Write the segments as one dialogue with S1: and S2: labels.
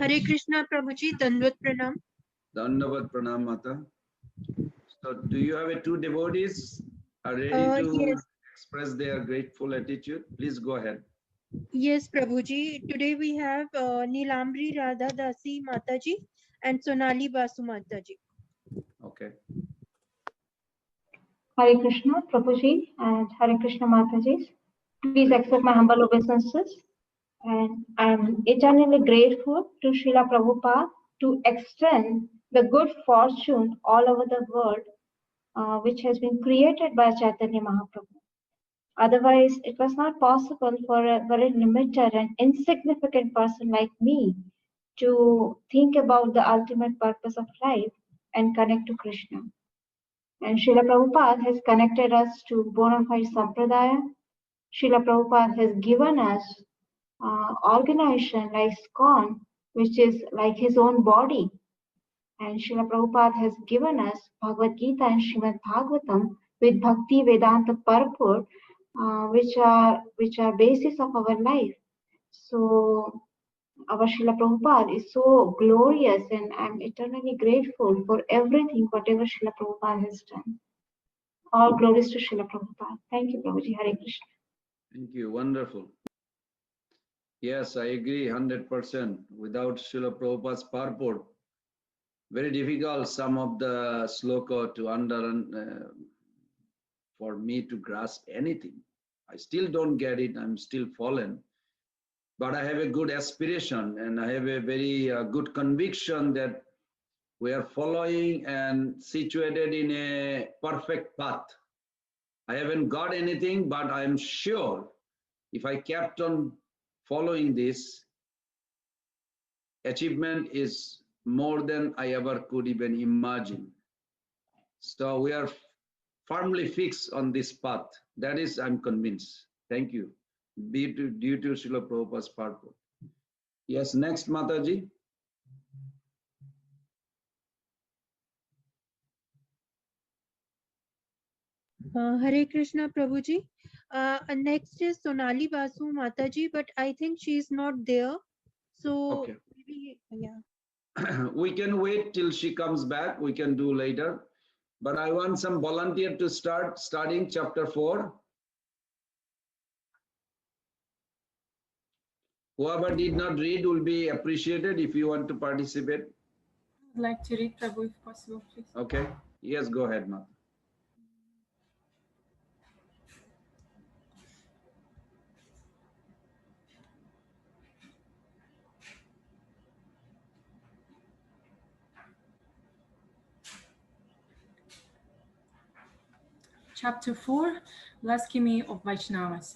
S1: Hare Krishna Prabhuji, Dandavat Pranam.
S2: Dandavat Pranam Mata. So do you have two devotees are ready to
S1: Yes.
S2: express their grateful attitude? Please go ahead.
S1: Yes, Prabhuji. Today we have Nilambri Radha Dasi Mataji and Sonali Basu Mataji.
S2: Okay.
S3: Hare Krishna, Prabhuji, and Hare Krishna Mataji. Please accept my humble obeisances. And I'm eternally grateful to Srila Prabhupada to extend the good fortune all over the world, which has been created by Chaitanya Mahaprabhu. Otherwise, it was not possible for a very limited and insignificant person like me to think about the ultimate purpose of life and connect to Krishna. And Srila Prabhupada has connected us to bona fide sampradaya. Srila Prabhupada has given us organization like SCON, which is like his own body. And Srila Prabhupada has given us Bhagavad Gita and Srimad Bhagavatam with Bhakti Vedanta purport, which are basis of our life. So our Srila Prabhupada is so glorious, and I'm eternally grateful for everything, whatever Srila Prabhupada has done. All glories to Srila Prabhupada. Thank you, Prabhuji. Hare Krishna.
S2: Thank you. Wonderful. Yes, I agree 100%. Without Srila Prabhupada's purport, very difficult some of the sloka to for me to grasp anything. I still don't get it. I'm still fallen. But I have a good aspiration and I have a very good conviction that we are following and situated in a perfect path. I haven't got anything, but I'm sure if I kept on following this, achievement is more than I ever could even imagine. So we are firmly fixed on this path. That is, I'm convinced. Thank you. Due to Srila Prabhupada's purport. Yes, next Mataji.
S1: Hare Krishna Prabhuji. Next is Sonali Basu Mataji, but I think she is not there. So
S2: Okay.
S1: maybe, yeah.
S2: We can wait till she comes back. We can do later. But I want some volunteer to start studying chapter 4. Whoever did not read will be appreciated if you want to participate.
S4: I'd like to read, Prabhu, if possible, please.
S2: Okay. Yes, go ahead, Mata.
S4: Chapter 4, Blasphemy of Vaishnavas.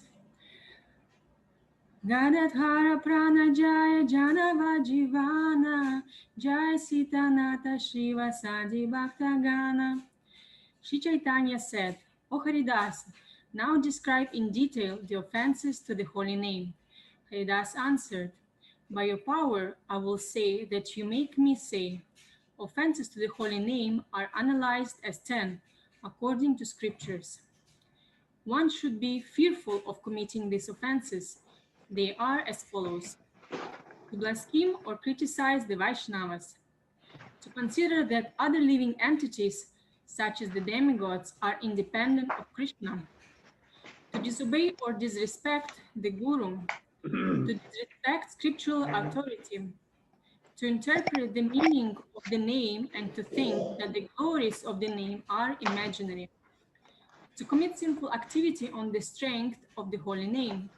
S4: Gadadhara Prana Jaya Janava Jivana Jaya Sitanata Shiva Sadi Bhaktagana. Sri Chaitanya said, O Haridas, now describe in detail the offenses to the holy name. Haridas answered, by your power I will say that you make me say. Offenses to the holy name are analyzed as 10, according to scriptures. One should be fearful of committing these offenses. They are as follows: to blaspheme or criticize the Vaishnavas, to consider that other living entities, such as the demigods, are independent of Krishna, to disobey or disrespect the Guru, to disrespect scriptural authority, to interpret the meaning of the name and to think that the glories of the name are imaginary, to commit sinful activity on the strength of the holy name,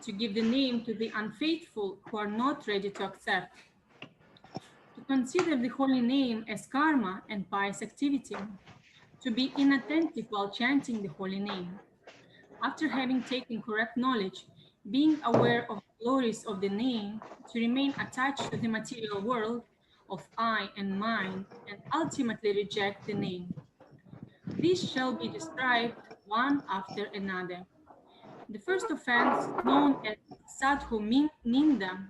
S4: to give the name to the unfaithful who are not ready to accept, to consider the holy name as karma and pious activity, to be inattentive while chanting the holy name. After having taken correct knowledge, being aware of the glories of the name, to remain attached to the material world of I and mine, and ultimately reject the name. These shall be described one after another. The first offense, known as Sadhu Ninda,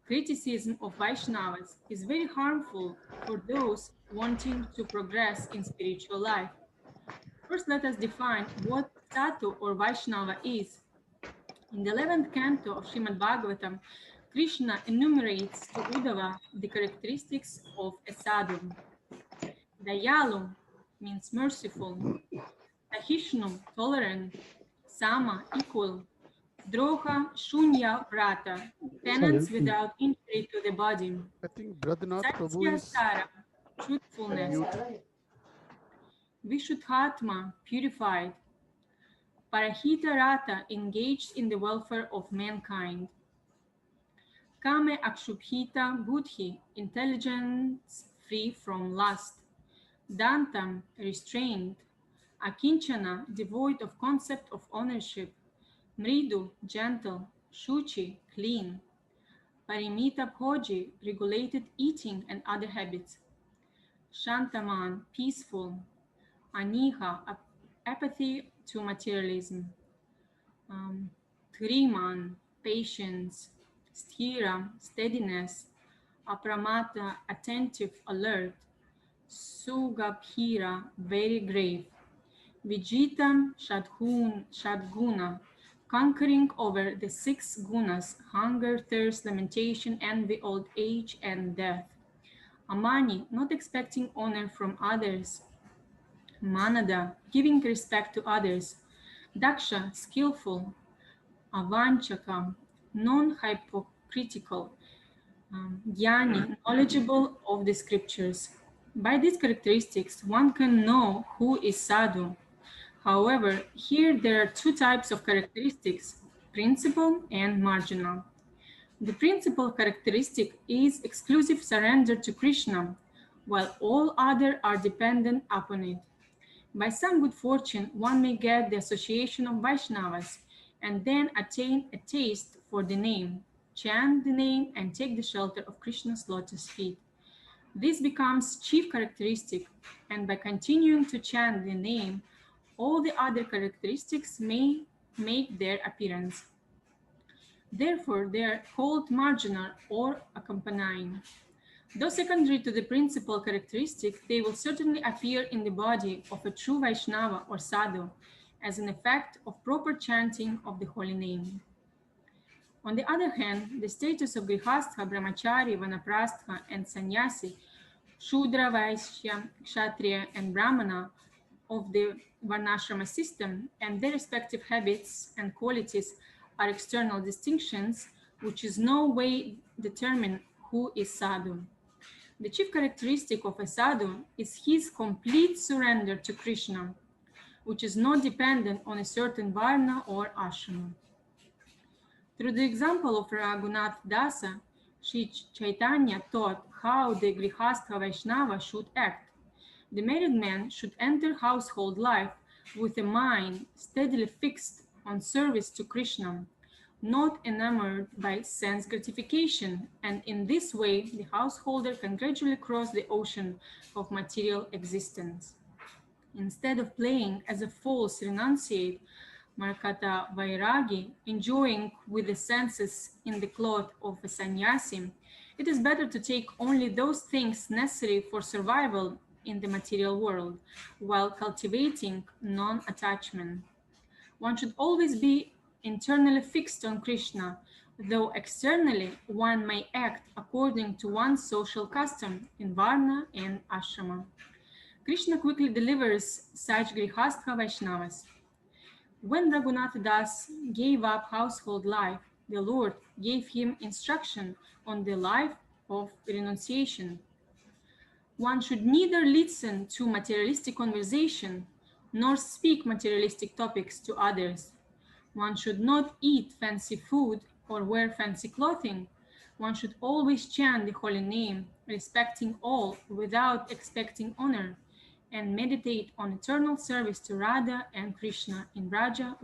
S4: criticism of Vaishnavas, is very harmful for those wanting to progress in spiritual life. First, let us define what Sadhu or Vaishnava is. In the 11th canto of Srimad Bhagavatam, Krishna enumerates to Uddhava the characteristics of a sadhu. Dayalu means merciful, Sahishnu, tolerant, Sama, equal, Droha, Shunya, Vrata, penance without injury to the body,
S5: I think Bradranath Prabhu
S4: Satya,
S5: is
S4: Sara,
S5: at
S4: truthfulness,
S5: mute.
S4: Vishuddhatma, purified, Parahita Rata, engaged in the welfare of mankind, Kame Akshubhita Buddhi, intelligence free from lust, Dantam, restrained, Akinchana, devoid of concept of ownership, Mridu, gentle, Shuchi, clean, Parimita Bhoji, regulated eating and other habits, Shantaman, peaceful, Aniha, apathy to materialism, um, Triman, patience, Sthira, steadiness, Apramata, attentive, alert, Sugabhira, very grave, Vijitam, Shadguna, conquering over the six gunas, hunger, thirst, lamentation, envy, old age, and death. Amani, not expecting honor from others. Manada, giving respect to others. Daksha, skillful. Avanchaka, non-hypocritical. Jnani, knowledgeable of the scriptures. By these characteristics, one can know who is sadhu. However, here there are two types of characteristics, principal and marginal. The principal characteristic is exclusive surrender to Krishna, while all other are dependent upon it. By some good fortune, one may get the association of Vaishnavas and then attain a taste for the name, chant the name, and take the shelter of Krishna's lotus feet. This becomes chief characteristic, and by continuing to chant the name, all the other characteristics may make their appearance. Therefore, they are called marginal or accompanying. Though secondary to the principal characteristic, they will certainly appear in the body of a true Vaishnava or sadhu as an effect of proper chanting of the holy name. On the other hand, the status of Grihastha, Brahmachari, Vanaprastha, and Sannyasi, Shudra, Vaishya, Kshatriya, and Brahmana of the Varnashrama system and their respective habits and qualities are external distinctions which is no way determine who is sadhu. The chief characteristic of a sadhu is his complete surrender to Krishna, which is not dependent on a certain varna or ashrama. Through the example of Raghunath Dasa, Sri Chaitanya taught how the Grihastha Vaishnava should act. The married man should enter household life with a mind steadily fixed on service to Krishna, not enamored by sense gratification, and in this way the householder can gradually cross the ocean of material existence. Instead of playing as a false renunciate, Markata Vairagi, enjoying with the senses in the cloth of a sannyasi, it is better to take only those things necessary for survival in the material world, while cultivating non-attachment. One should always be internally fixed on Krishna, though externally one may act according to one's social custom in Varna and Ashrama. Krishna quickly delivers such Grihastha Vaishnavas. When Raghunath Das gave up household life, the Lord gave him instruction on the life of renunciation. One should neither listen to materialistic conversation nor speak materialistic topics to others. One should not eat fancy food or wear fancy clothing. One should always chant the holy name, respecting all without expecting honor, and meditate on eternal service to Radha and Krishna in Raja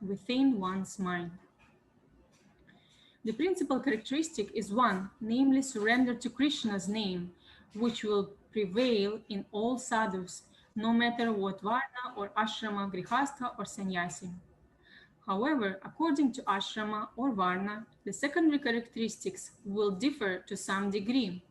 S4: within one's mind. The principal characteristic is one, namely surrender to Krishna's name, which will prevail in all sadhus, no matter what varna or ashrama, grihastha or sannyasi. However, according to ashrama or varna, the secondary characteristics will differ to some degree.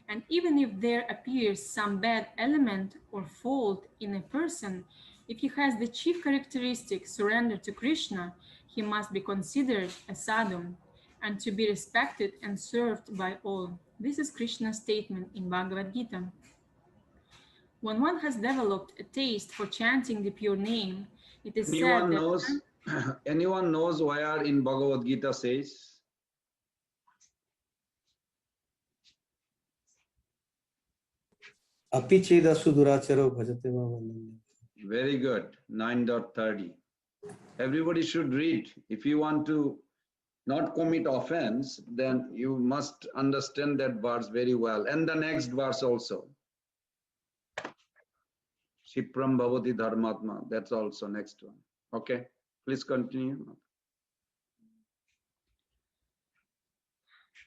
S4: And even if there appears some bad element or fault in a person, if he has the chief characteristic surrender to Krishna, he must be considered a sadhu. and to be respected and served by all. This is Krishna's statement in Bhagavad Gita. When one has developed a taste for chanting the pure name, it is said
S2: Anyone
S4: that
S2: knows? Anyone knows where in Bhagavad Gita says?
S6: Api chedasu duracharo bhajate mavananya.
S2: Very good. 9.30. Everybody should read. If you want to not commit offense, then you must understand that verse very well. And the next verse also. Shipram Bhavati Dharmatma. That's also next one. Okay. Please continue.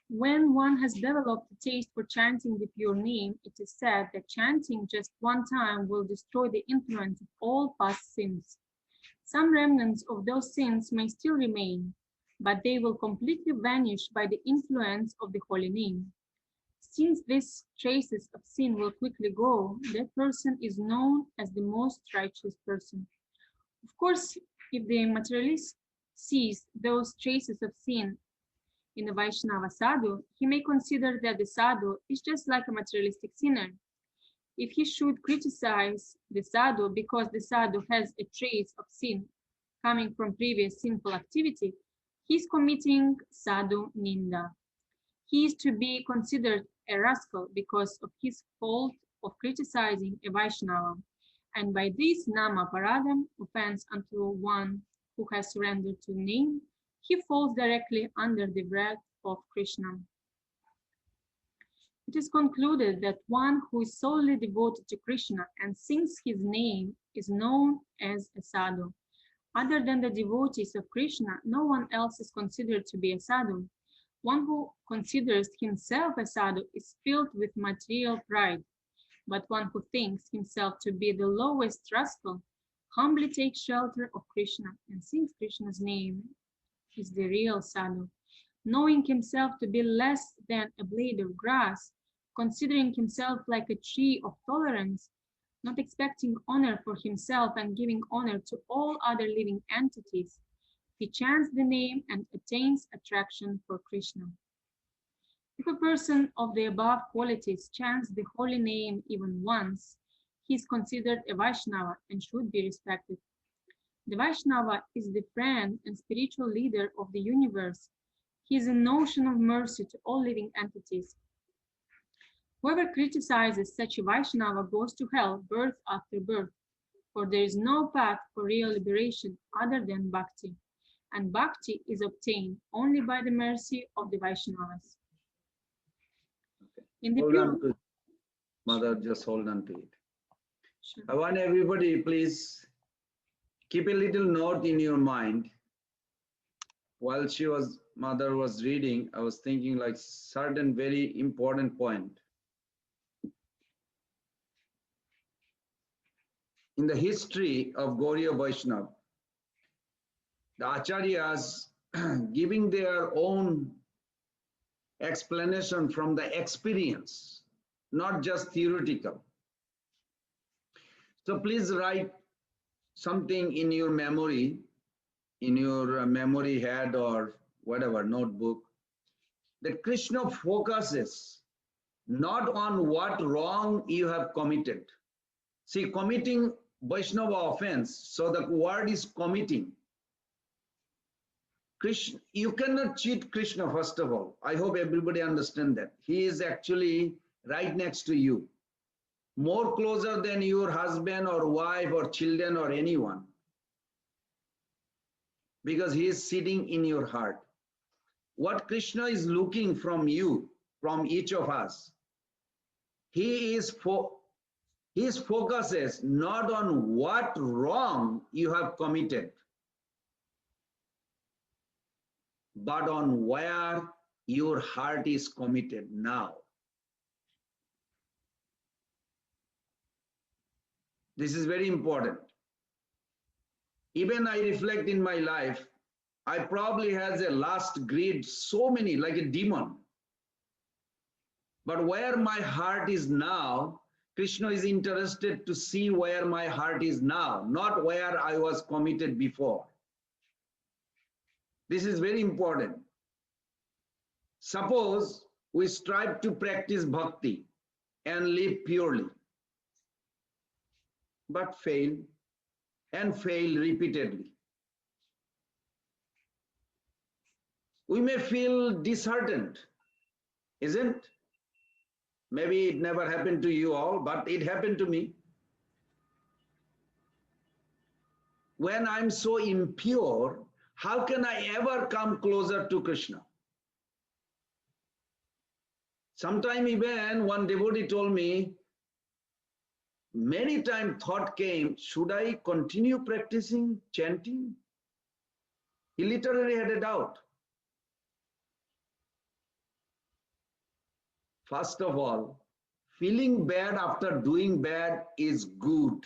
S4: when one has developed a taste for chanting the pure name, it is said that chanting just one time will destroy the influence of all past sins. Some remnants of those sins may still remain, but they will completely vanish by the influence of the holy name. Since these traces of sin will quickly go, that person is known as the most righteous person. Of course, if the materialist sees those traces of sin in a Vaishnava sadhu, he may consider that the sadhu is just like a materialistic sinner. If he should criticize the sadhu because the sadhu has a trace of sin coming from previous sinful activity, he is committing sadhu ninda. He is to be considered a rascal because of his fault of criticizing a Vaishnava, and by this nama paradam, offense unto one who has surrendered to the name, he falls directly under the wrath of Krishna. It is concluded that one who is solely devoted to Krishna and sings his name is known as a sadhu. Other than the devotees of Krishna, no one else is considered to be a sadhu. One who considers himself a sadhu is filled with material pride, but one who thinks himself to be the lowest rascal humbly takes shelter of Krishna and sings Krishna's name is the real sadhu. Knowing himself to be less than a blade of grass, considering himself like a tree of tolerance, not expecting honor for himself and giving honor to all other living entities, he chants the name and attains attraction for Krishna. If a person of the above qualities chants the holy name even once, he is considered a Vaishnava and should be respected. The Vaishnava is the friend and spiritual leader of the universe. He is a notion of mercy to all living entities. Whoever criticizes such a Vaishnava goes to hell birth after birth, for there is no path for real liberation other than bhakti, and bhakti is obtained only by the mercy of the Vaishnavas. In the
S2: Hold
S4: pure...
S2: on to it. Mother, just hold on to it.
S4: Sure.
S2: I want everybody, please keep a little note in your mind. While mother was reading, I was thinking like certain very important point. In the history of Gauriya Vaishnava, the Acharyas giving their own explanation from the experience, not just theoretical. So please write something in your memory, in your memory head or whatever, notebook, that Krishna focuses not on what wrong you have committed. See, committing Vaishnava offense, so the word is committing. Krishna, you cannot cheat Krishna, first of all. I hope everybody understand that. He is actually right next to you, more closer than your husband or wife or children or anyone, because he is sitting in your heart. What Krishna is looking from you, from each of us, his focus is not on what wrong you have committed, but on where your heart is committed now. This is very important. Even I reflect in my life, I probably has a lust, greed, so many, like a demon. But where my heart is now, Krishna is interested to see where my heart is now, not where I was committed before. This is very important. Suppose we strive to practice bhakti and live purely, but fail and fail repeatedly. We may feel disheartened, isn't? Maybe it never happened to you all, but it happened to me. When I'm so impure, how can I ever come closer to Krishna? Sometime even one devotee told me, many times thought came, should I continue practicing chanting? He literally had a doubt. First of all, feeling bad after doing bad is good.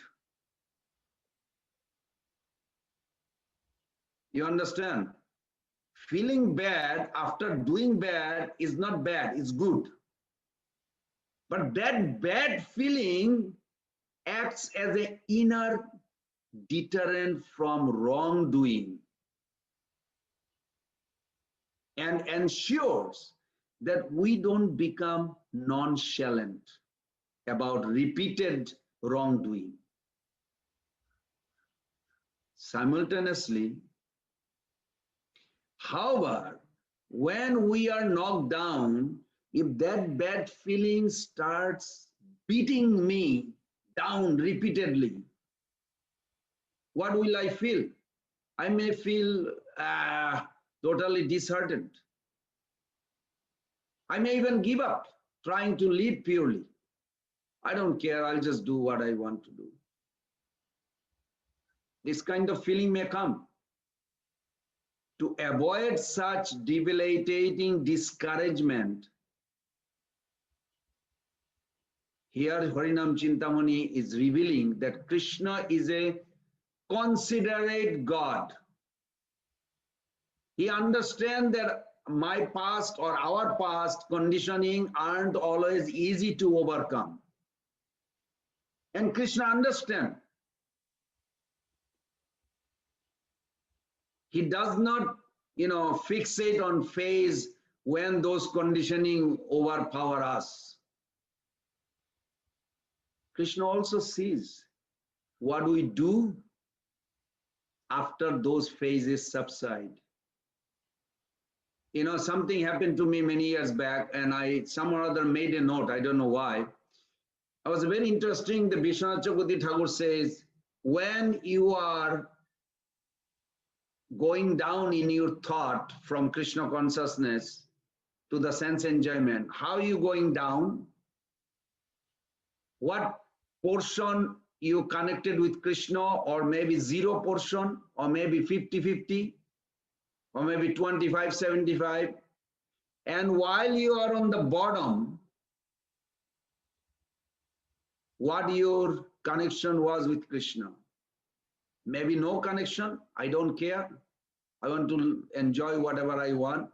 S2: You understand? Feeling bad after doing bad is not bad, it's good. But that bad feeling acts as an inner deterrent from wrongdoing and ensures that we don't become nonchalant about repeated wrongdoing. Simultaneously, however, when we are knocked down, if that bad feeling starts beating me down repeatedly, what will I feel? I may feel totally disheartened. I may even give up trying to live purely. I don't care, I'll just do what I want to do. This kind of feeling may come. To avoid such debilitating discouragement, here Harinam Chintamani is revealing that Krishna is a considerate God. He understands that my past or our past conditioning aren't always easy to overcome. And Krishna understands. He does not, fixate on phase when those conditioning overpower us. Krishna also sees what we do after those phases subside. Something happened to me many years back, and I some or other made a note, I don't know why. It was very interesting. The Vishwanath Chakravarti Thakur says, when you are going down in your thought from Krishna consciousness to the sense enjoyment, how are you going down? What portion you connected with Krishna, or maybe 0 portion, or maybe 50-50, or maybe 25-75. And while you are on the bottom, what your connection was with Krishna? Maybe no connection, I don't care. I want to enjoy whatever I want.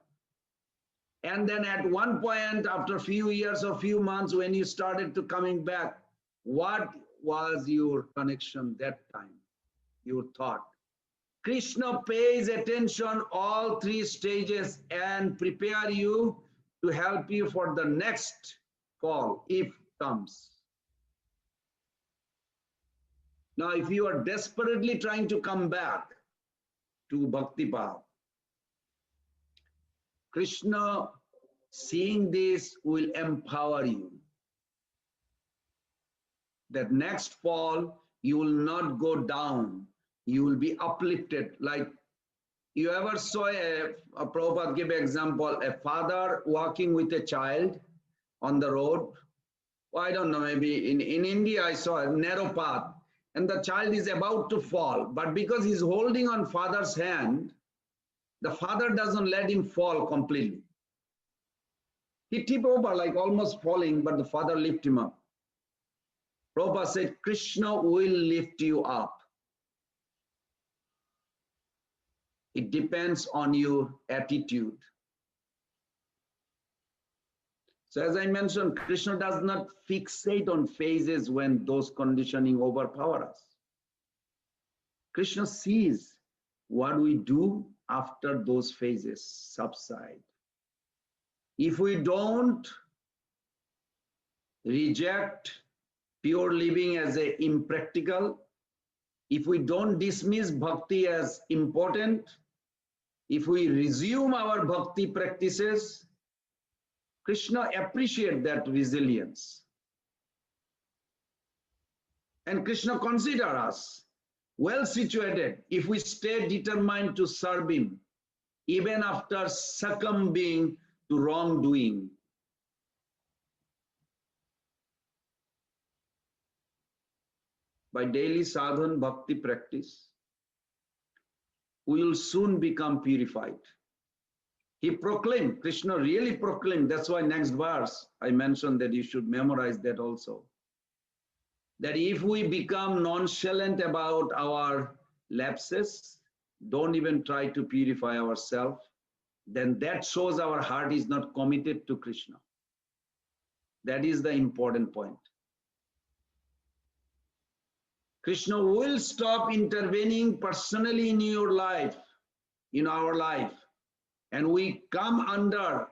S2: And then at one point, after a few years or few months, when you started to coming back, what was your connection that time? Your thought. Krishna pays attention all 3 stages and prepare you to help you for the next fall, if comes. Now, if you are desperately trying to come back to Bhakti path, Krishna, seeing this, will empower you. That next fall, you will not go down. You will be uplifted. Like, you ever saw a Prabhupada give an example, a father walking with a child on the road? Well, I don't know, maybe in India I saw a narrow path, and the child is about to fall. But because he's holding on father's hand, the father doesn't let him fall completely. He tip over, like almost falling, but the father lift him up. Prabhupada said, Krishna will lift you up. It depends on your attitude. So as I mentioned, Krishna does not fixate on phases when those conditioning overpower us. Krishna sees what we do after those phases subside. If we don't reject pure living as a impractical, if we don't dismiss bhakti as important, if we resume our bhakti practices, Krishna appreciates that resilience. And Krishna considers us well situated if we stay determined to serve him, even after succumbing to wrongdoing. By daily sadhana bhakti practice, we will soon become purified. He proclaimed, Krishna really proclaimed, that's why next verse I mentioned that you should memorize that also. That if we become nonchalant about our lapses, don't even try to purify ourselves, then that shows our heart is not committed to Krishna. That is the important point. Krishna will stop intervening personally in your life, in our life, and we come under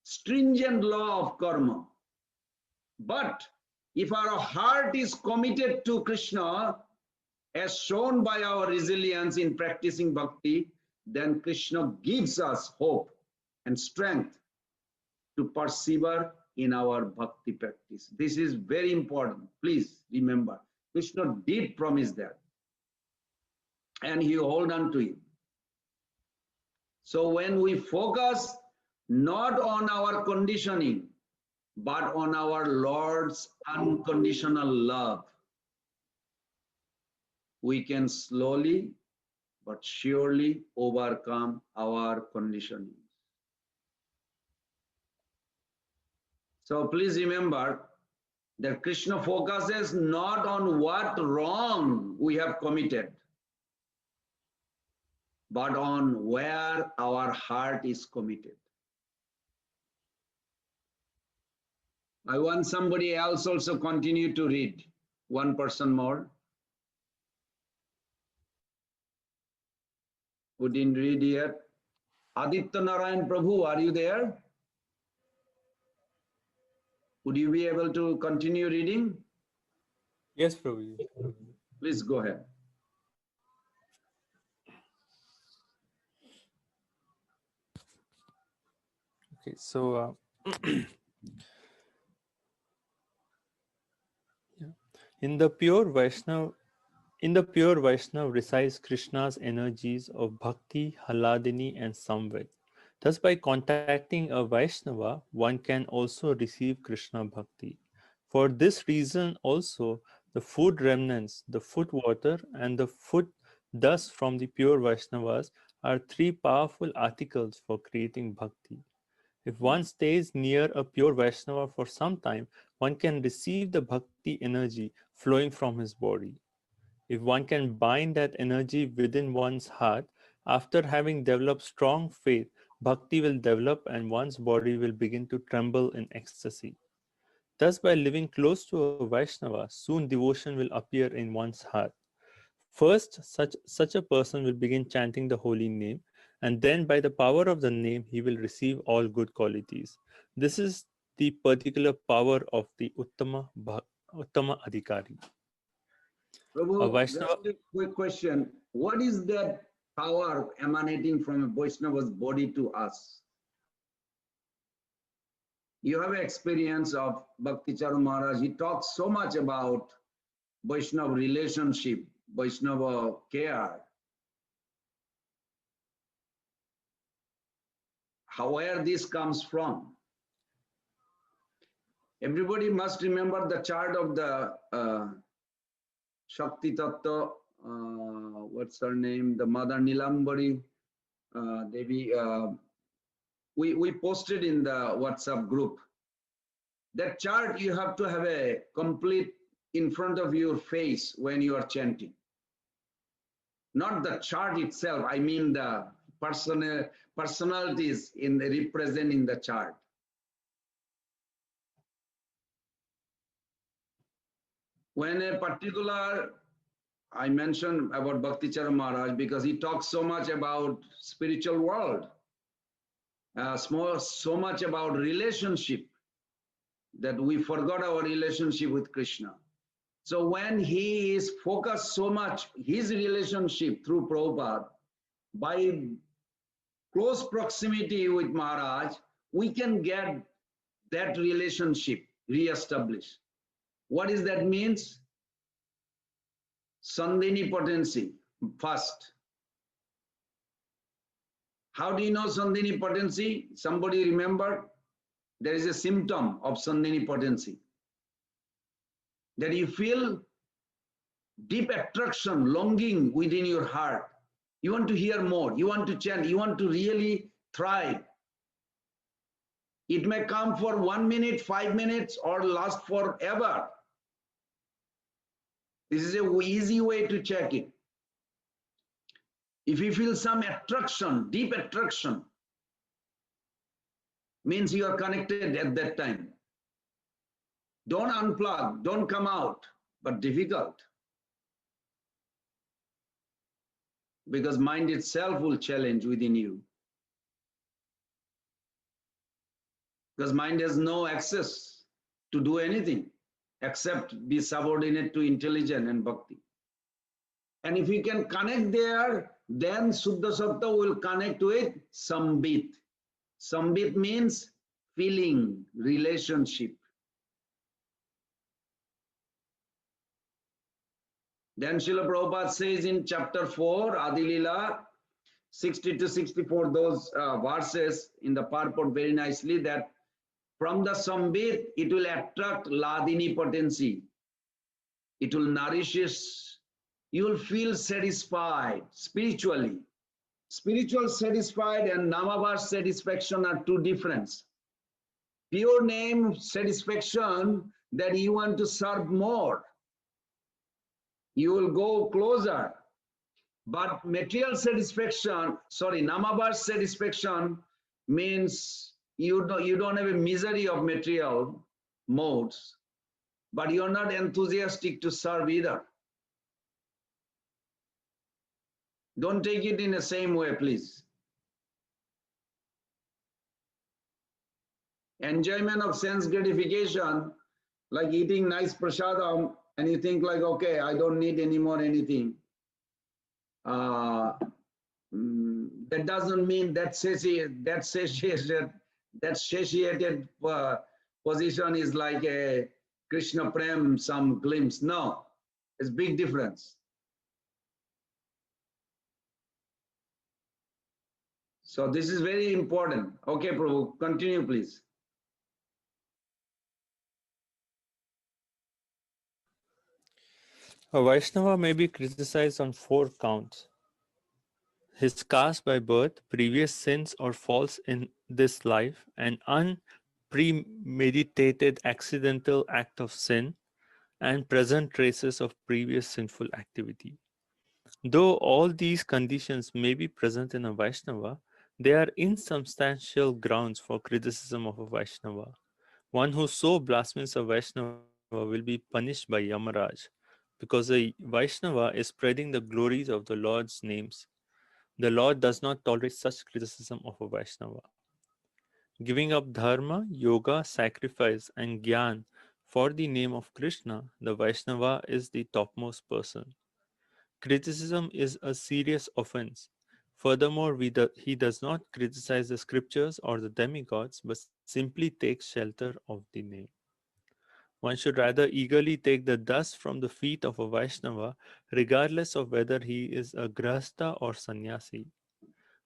S2: stringent law of karma. But if our heart is committed to Krishna, as shown by our resilience in practicing bhakti, then Krishna gives us hope and strength to persevere in our bhakti practice. This is very important. Please remember, Krishna did promise that, and he hold on to it. So when we focus not on our conditioning, but on our Lord's unconditional love, we can slowly but surely overcome our conditioning. So please remember that Krishna focuses not on what wrong we have committed, but on where our heart is committed. I want somebody else also continue to read. One person more. Who didn't read yet? Aditya Narayan Prabhu, are you there? Would you be able to continue reading?
S7: Yes, Prabhuji.
S2: Please go ahead.
S7: Okay, so yeah. in the pure Vaishnav resides Krishna's energies of Bhakti, Haladini, and Samved. Thus, by contacting a Vaishnava, one can also receive Krishna Bhakti. For this reason also, the food remnants, the foot water, and the foot dust from the pure Vaishnavas are three powerful articles for creating Bhakti. If one stays near a pure Vaishnava for some time, one can receive the Bhakti energy flowing from his body. If one can bind that energy within one's heart, after having developed strong faith, Bhakti will develop and one's body will begin to tremble in ecstasy. Thus, by living close to a Vaishnava, soon devotion will appear in one's heart. First, such a person will begin chanting the holy name, and then by the power of the name, he will receive all good qualities. This is the particular power of the Uttama Adhikari. A
S2: Prabhu,
S7: Vaishnava.
S2: just a quick question. What is that power emanating from a Vaishnava's body to us? You have an experience of Bhakti Charan Maharaj. He talks so much about Vaishnava relationship, Vaishnava care. Where this comes from? Everybody must remember the chart of the Shakti Tattva, what's her name? The Mother Nilambari Devi. We posted in the WhatsApp group. That chart you have to have a complete in front of your face when you are chanting. Not the chart itself, I mean the personalities represent in the chart. When a particular, I mentioned about Bhakti Charan Maharaj because he talks so much about spiritual world. so much about relationship that we forgot our relationship with Krishna. So when he is focused so much, his relationship through Prabhupada, by close proximity with Maharaj, we can get that relationship re-established. What is that means? Sandhini potency, first. How do you know Sandhini potency? Somebody remember? There is a symptom of Sandhini potency. That you feel deep attraction, longing within your heart. You want to hear more. You want to chant. You want to really thrive. It may come for 1 minute, 5 minutes, or last forever. This is an easy way to check it. If you feel some attraction, deep attraction, means you are connected at that time. Don't unplug, don't come out, but difficult. Because mind itself will challenge within you. Because mind has no access to do anything except be subordinate to intelligence and bhakti. And if you can connect there, then Suddha Sattva will connect with Sambit. Sambit means feeling, relationship. Then Srila Prabhupada says in chapter 4, Adi Lila, 60 to 64, those verses in the purport very nicely, that from the Sambit, it will attract Ladini potency. It will nourish us. You will feel satisfied spiritually. Spiritual satisfied and Namavar satisfaction are two different. Pure name satisfaction, that you want to serve more. You will go closer. But material satisfaction, Namavar satisfaction means you don't have a misery of material modes, but you're not enthusiastic to serve either. Don't take it in the same way, please. Enjoyment of sense gratification, like eating nice prasadam, and you think like, okay, I don't need any more anything. That doesn't mean that satiated position is like a Krishna Prem, some glimpse. No, it's big difference. So this is very important. Okay, Prabhu, continue, please.
S7: A Vaishnava may be criticized on 4 counts: his caste by birth, previous sins or faults in this life, an unpremeditated accidental act of sin, and present traces of previous sinful activity. Though all these conditions may be present in a Vaishnava, they are insubstantial grounds for criticism of a Vaishnava. One who so blasphemes a Vaishnava will be punished by Yamaraj, because a Vaishnava is spreading the glories of the Lord's names. The Lord does not tolerate such criticism of a Vaishnava. Giving up dharma, yoga, sacrifice, and gyan for the name of Krishna, the Vaishnava is the topmost person. Criticism is a serious offense. Furthermore, he does not criticize the scriptures or the demigods, but simply takes shelter of the name. One should rather eagerly take the dust from the feet of a Vaishnava, regardless of whether he is a grahastha or sannyasi.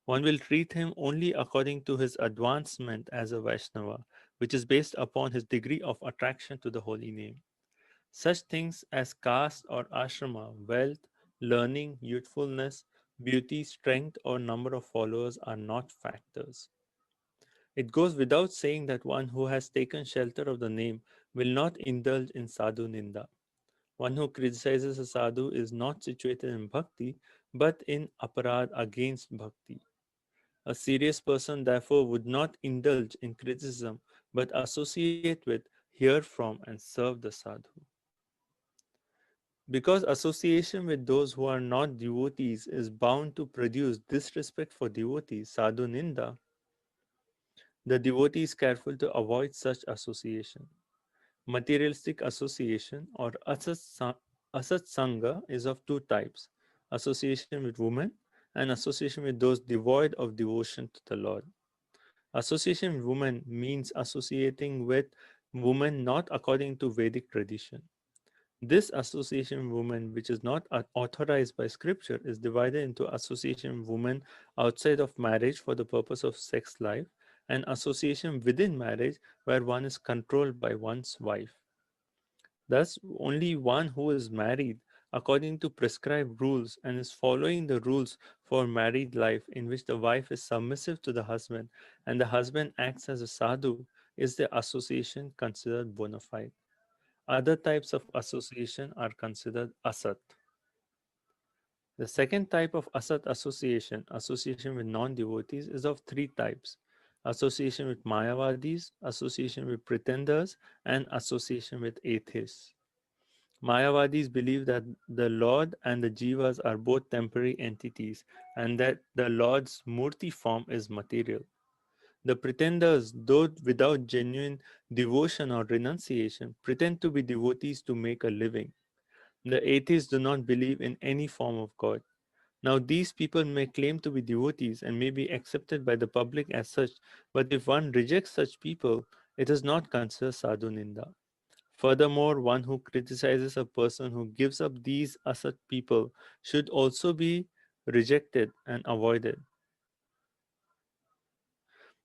S7: One will treat him only according to his advancement as a Vaishnava, which is based upon his degree of attraction to the holy name. Such things as caste or ashrama, wealth, learning, youthfulness, beauty, strength, or number of followers are not factors. It goes without saying that one who has taken shelter of the name will not indulge in sadhu ninda. One who criticizes a sadhu is not situated in bhakti, but in aparad against bhakti. A serious person, therefore, would not indulge in criticism, but associate with, hear from, and serve the sadhu. Because association with those who are not devotees is bound to produce disrespect for devotees, sadhu ninda, The devotee is careful to avoid such association. Materialistic association or asat sanga is of two types: association with women and association with those devoid of devotion to the Lord. Association with women means associating with women not according to Vedic tradition. This association with women, which is not authorized by scripture, is divided into association with women outside of marriage for the purpose of sex life and association within marriage where one is controlled by one's wife. Thus, only one who is married according to prescribed rules and is following the rules for married life, in which the wife is submissive to the husband and the husband acts as a sadhu, is the association considered bona fide. Other types of association are considered asat. The second type of asat association, association with non-devotees, is of three types: association with Mayavadis, association with pretenders, and association with atheists. Mayavadis believe that the Lord and the Jivas are both temporary entities and that the Lord's Murti form is material. The pretenders, though without genuine devotion or renunciation, pretend to be devotees to make a living. The atheists do not believe in any form of God. Now, these people may claim to be devotees and may be accepted by the public as such, but if one rejects such people, it is not considered sadhu ninda. Furthermore, one who criticizes a person who gives up these asat people should also be rejected and avoided.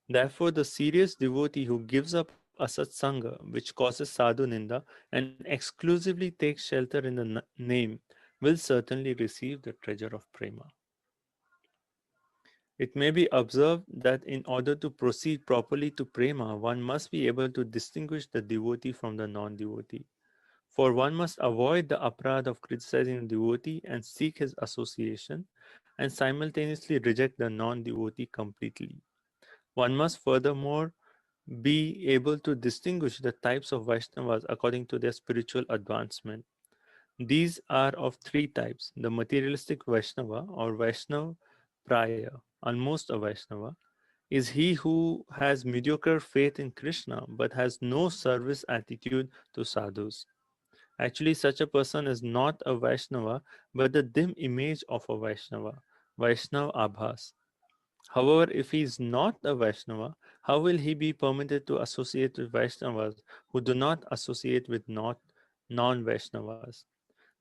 S7: Therefore, the serious devotee who gives up asat sanga, which causes sadhu ninda, and exclusively takes shelter in the name, will certainly receive the treasure of prema. It may be observed that in order to proceed properly to prema, one must be able to distinguish the devotee from the non-devotee. For one must avoid the aparadha of criticizing the devotee and seek his association, and simultaneously reject the non-devotee completely. One must furthermore be able to distinguish the types of Vaishnavas according to their spiritual advancement. These are of three types: the materialistic Vaishnava or Vaishnav Praya, almost a Vaishnava, is he who has mediocre faith in Krishna but has no service attitude to sadhus. Actually, such a person is not a Vaishnava but the dim image of a Vaishnava, Vaishnav Abhas. However, if he is not a Vaishnava, how will he be permitted to associate with Vaishnavas who do not associate with non-Vaishnavas?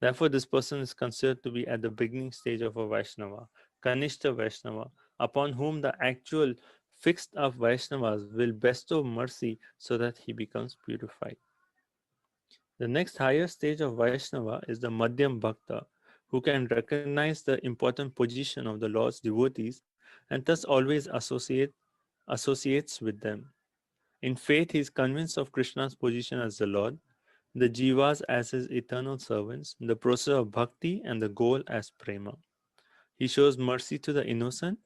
S7: Therefore, this person is considered to be at the beginning stage of a Vaishnava, Kanishta Vaishnava, upon whom the actual fixed up Vaishnavas will bestow mercy so that he becomes purified. The next higher stage of Vaishnava is the Madhyam Bhakta, who can recognize the important position of the Lord's devotees and thus always associates with them. In faith, he is convinced of Krishna's position as the Lord, the jivas as his eternal servants, the process of bhakti, and the goal as prema. He shows mercy to the innocent,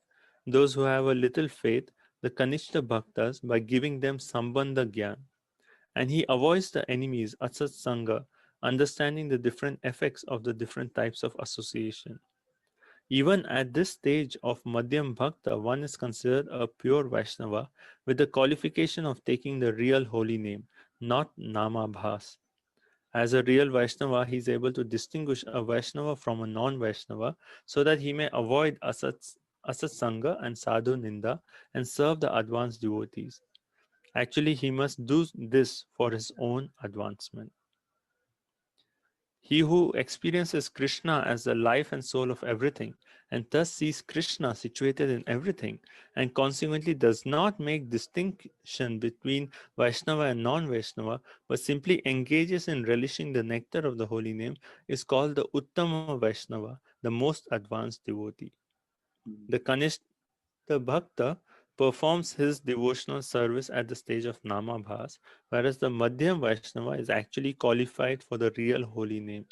S7: those who have a little faith, the Kanishta Bhaktas, by giving them Sambandha Gyan. And he avoids the enemies, Atsat Sangha, understanding the different effects of the different types of association. Even at this stage of Madhyam Bhakta, one is considered a pure Vaishnava with the qualification of taking the real holy name, not Namabhas. As a real Vaishnava, he is able to distinguish a Vaishnava from a non-Vaishnava so that he may avoid Asat Sangha and Sadhu Ninda and serve the advanced devotees. Actually, he must do this for his own advancement. He who experiences Krishna as the life and soul of everything and thus sees Krishna situated in everything and consequently does not make distinction between Vaishnava and non-Vaishnava but simply engages in relishing the nectar of the holy name is called the Uttama Vaishnava, the most advanced devotee. The Kanishta Bhakta performs his devotional service at the stage of Namabhas, whereas the Madhyam Vaishnava is actually qualified for the real holy name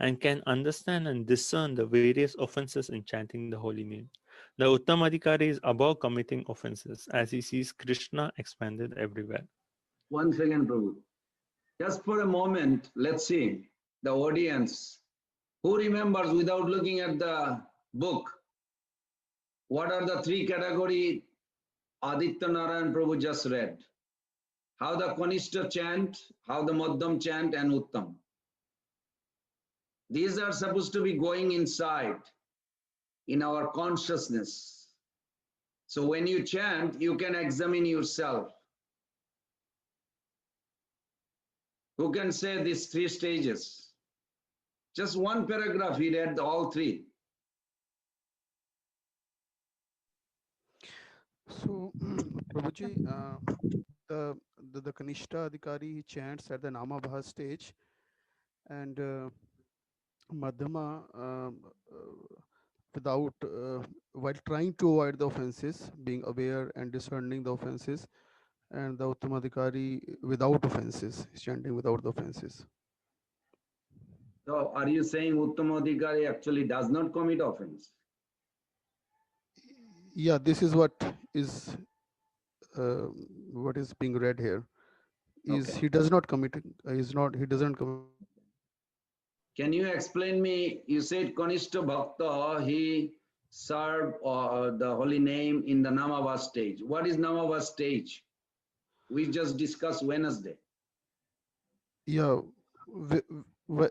S7: and can understand and discern the various offenses in chanting the holy name. The Uttamadhikari is above committing offenses as he sees Krishna expanded everywhere.
S2: One second, Prabhu. Just for a moment, let's see the audience. Who remembers without looking at the book? What are the three categories Aditya Narayan Prabhu just read. How the Kanishta chant, how the Madhyam chant, and Uttam. These are supposed to be going inside in our consciousness. So when you chant, you can examine yourself. Who can say these 3 stages? Just one paragraph, he read all 3.
S5: So, Prabhuji, the Kanishta Adhikari, he chants at the Namabha stage, and Madhyama without, while trying to avoid the offenses, being aware and discerning the offenses, and the Uttamadhikari without offenses, chanting without the offenses.
S2: So are you saying Uttamadhikari actually does not commit offense?
S5: Yeah, this is what is being read here. Is
S2: Okay.
S5: he does not commit? He doesn't commit.
S2: Can you explain me? You said Kanishta Bhakta, he served the holy name in the Namava stage. What is Namava stage? We just discussed Wednesday.
S5: Yeah,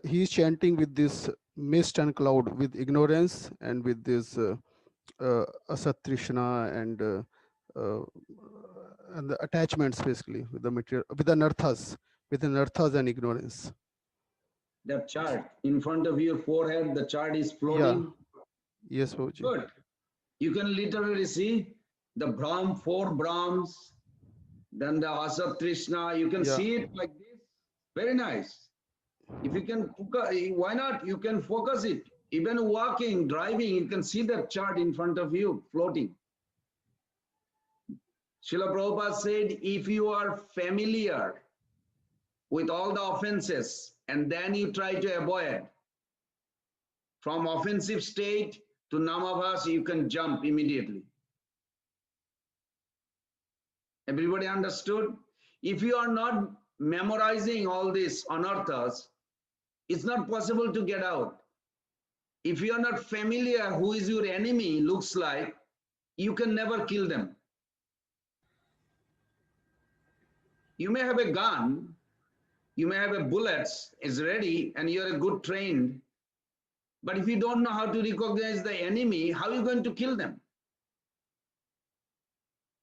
S5: he's chanting with this mist and cloud, with ignorance and with this asatrishna uh, and the attachments, basically, with the material, with the anarthas and ignorance.
S2: That chart in front of your forehead, the chart is floating.
S5: Yeah. Yes, Prabhuji.
S2: Good. You can literally see the Brahm, 4 Brahms, then the Asatrishna. You can see it like this. Very nice. If you can, why not? You can focus it. Even walking, driving, you can see that chart in front of you floating. Srila Prabhupada said, if you are familiar with all the offenses and then you try to avoid, from offensive state to namabhas, you can jump immediately. Everybody understood? If you are not memorizing all these anarthas, it's not possible to get out. If you are not familiar who is your enemy looks like, you can never kill them. You may have a gun, you may have a bullets is ready and you're a good trained, but if you don't know how to recognize the enemy, how are you going to kill them?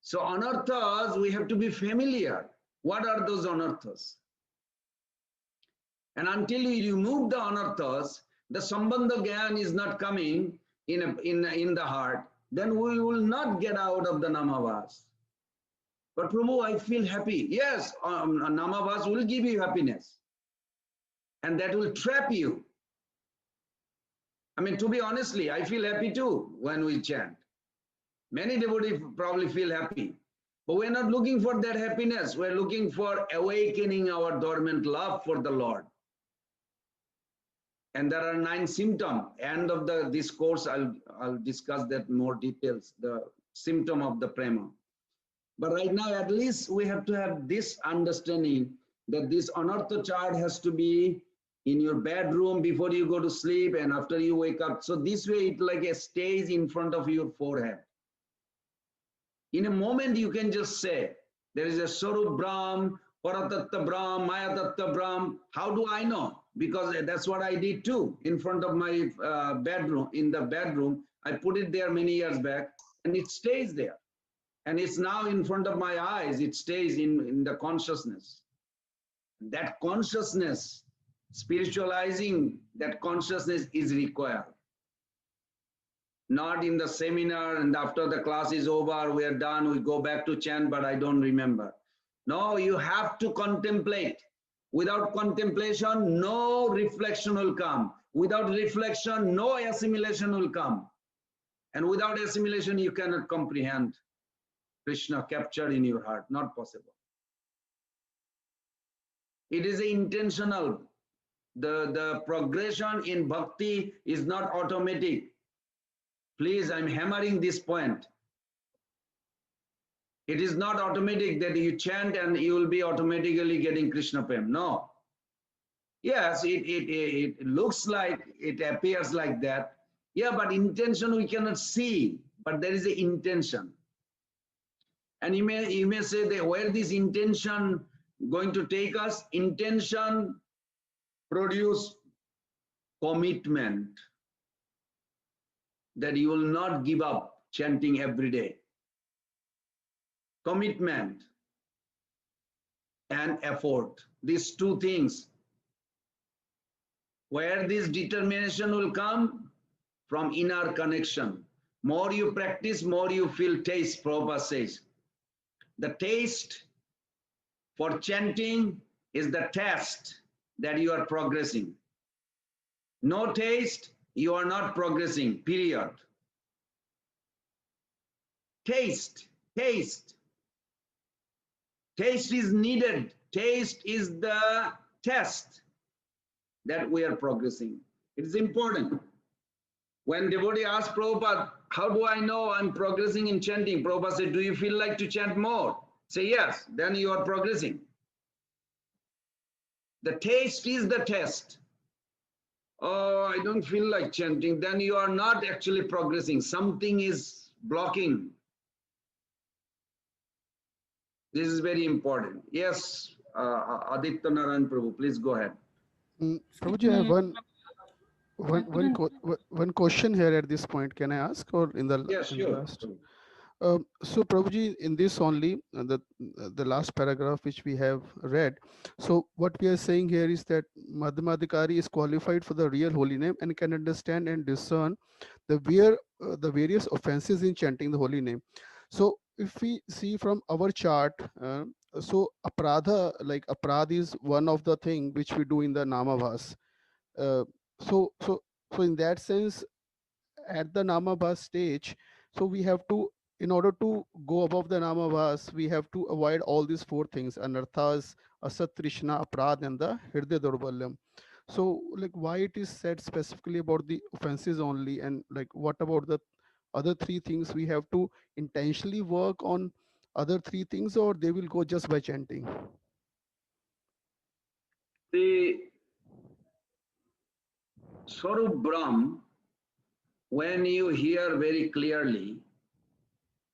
S2: So anarthas, we have to be familiar. What are those anarthas? And until you remove the anarthas, the sambandha gyan is not coming in the heart, then we will not get out of the namavas. But Prabhu, I feel happy. Yes, namavas will give you happiness. And that will trap you. I mean, to be honestly, I feel happy too when we chant. Many devotees probably feel happy. But we're not looking for that happiness. We're looking for awakening our dormant love for the Lord. And there are 9 symptoms. End of this course, I'll discuss that more details, the symptom of the prema. But right now, at least we have to have this understanding that this anartha chart has to be in your bedroom before you go to sleep and after you wake up. So this way, it like a stays in front of your forehead. In a moment, you can just say, there is a Sarup Brahm, Paratatta Brahm, Mayatatta Brahm. How do I know? Because that's what I did too. In front of my bedroom, in the bedroom, I put it there many years back and it stays there. And it's now in front of my eyes. It stays in the consciousness. That consciousness, spiritualizing that consciousness is required. Not in the seminar and after the class is over, we are done, we go back to chant, but I don't remember. No, you have to contemplate. Without contemplation, no reflection will come. Without reflection, no assimilation will come. And without assimilation, you cannot comprehend Krishna captured in your heart. Not possible. It is intentional. The progression in bhakti is not automatic. Please, I'm hammering this point. It is not automatic that you chant and you will be automatically getting Krishna Prem. No. Yes, it looks like, it appears like that. Yeah, but intention we cannot see, but there is an intention. And you may say that where this intention going to take us? Intention produce commitment that you will not give up chanting every day. Commitment and effort. These two things. Where this determination will come? From inner connection. More you practice, more you feel taste, Prabhupada says. The taste for chanting is the test that you are progressing. No taste, you are not progressing, period. Taste, taste. Taste is needed. Taste is the test that we are progressing. It is important. When devotee asks Prabhupada, how do I know I'm progressing in chanting? Prabhupada said, do you feel like to chant more? Say yes, then you are progressing. The taste is the test. Oh, I don't feel like chanting. Then you are not actually progressing. Something is blocking. This is very important. Yes, Aditya Narayan Prabhu, please go ahead.
S5: Prabhuji, I have one question here at this point. Can I ask, or in the
S2: Yes,
S5: in the
S2: sure.
S5: last? So Prabhuji, in this only the last paragraph which we have read. So what we are saying here is that Madhyamadikari is qualified for the real holy name and can understand and discern the various offenses in chanting the holy name. So if we see from our chart, so apradha, like aprad is one of the thing which we do in the namavas. Uh, so so so in that sense, at the namabhas stage, so we have to, in order to go above the namabhas, we have to avoid all these four things: anarthas, asat trishna, aprad, and the hridaya durbalyam. So like why it is said specifically about the offenses only, and like what about the other three things? We have to intentionally work on other three things, or they will go just by chanting?
S2: The Swarup Brahm, when you hear very clearly,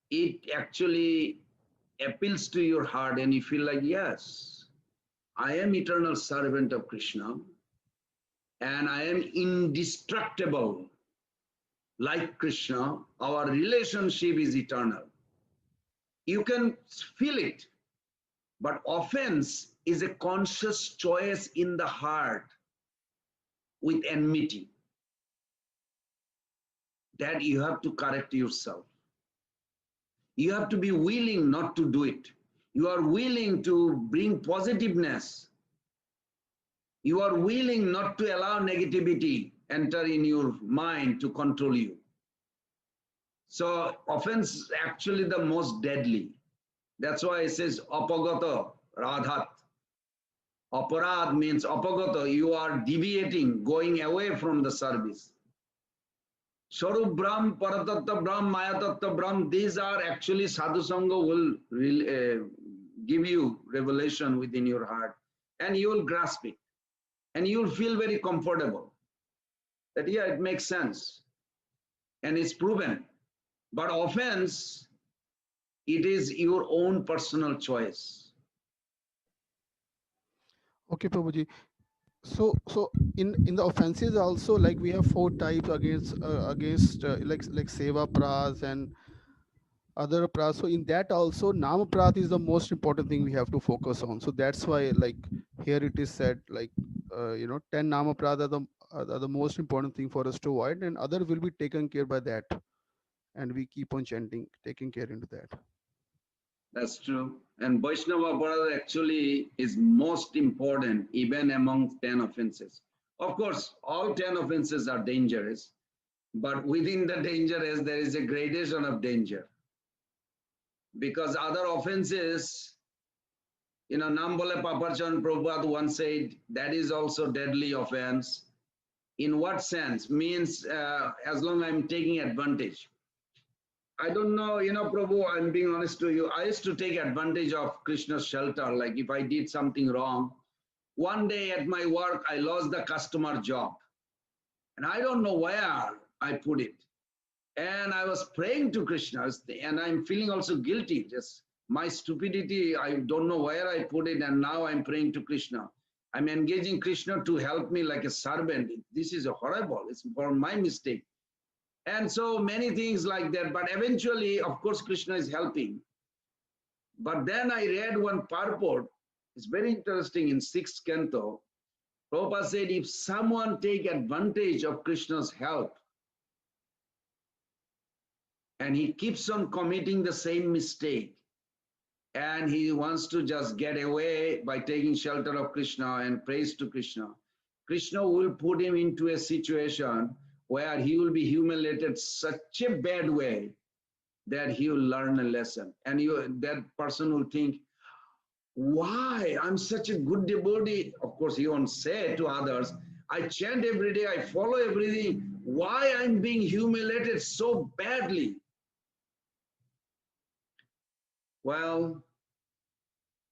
S2: it actually appeals to your heart and you feel like, yes, I am eternal servant of Krishna and I am indestructible like Krishna. Our relationship is eternal. You can feel it, but offense is a conscious choice in the heart with enmity that you have to correct yourself. You have to be willing not to do it. You are willing to bring positiveness. You are willing not to allow negativity enter in your mind to control you. So offense is actually the most deadly. That's why it says apagata radhat. Aparad means apagata. You are deviating, going away from the service. Swarup Brahm, Paratattva Brahm, Mayatattva Brahm, these are actually Sadhu Sangha will give you revelation within your heart and you will grasp it and you will feel very comfortable that, yeah, it makes sense and it's proven. But offense, it is your own personal choice.
S5: Okay, Prabhuji. So in the offenses also, like we have four types like seva pras and other pras. So in that also, nama prat is the most important thing we have to focus on. So that's why, like here it is said, like 10 nama prat are the most important thing for us to avoid, and other will be taken care by that, and we keep on chanting, taking care into that.
S2: That's true. And Vaishnava Aparada actually is most important even among 10 offenses. Of course, all 10 offenses are dangerous, but within the dangerous, there is a gradation of danger. Because other offenses, Nambole Paparchan Prabhupada once said, that is also deadly offense. In what sense? Means as long as I'm taking advantage. I don't know, Prabhu, I'm being honest to you. I used to take advantage of Krishna's shelter. Like if I did something wrong, one day at my work, I lost the customer job. And I don't know where I put it. And I was praying to Krishna and I'm feeling also guilty. Just My stupidity, I don't know where I put it, and now I'm praying to Krishna. I'm engaging Krishna to help me like a servant. This is horrible. It's for my mistake. And so many things like that. But eventually, of course, Krishna is helping. But then I read one purport. It's very interesting in 6th canto. Prabhupada said, if someone take advantage of Krishna's help, and he keeps on committing the same mistake, and he wants to just get away by taking shelter of Krishna and praise to Krishna, Krishna will put him into a situation where he will be humiliated such a bad way that he will learn a lesson. And that person will think, why? I'm such a good devotee. Of course, he won't say to others, I chant every day, I follow everything. Why I'm being humiliated so badly? Well,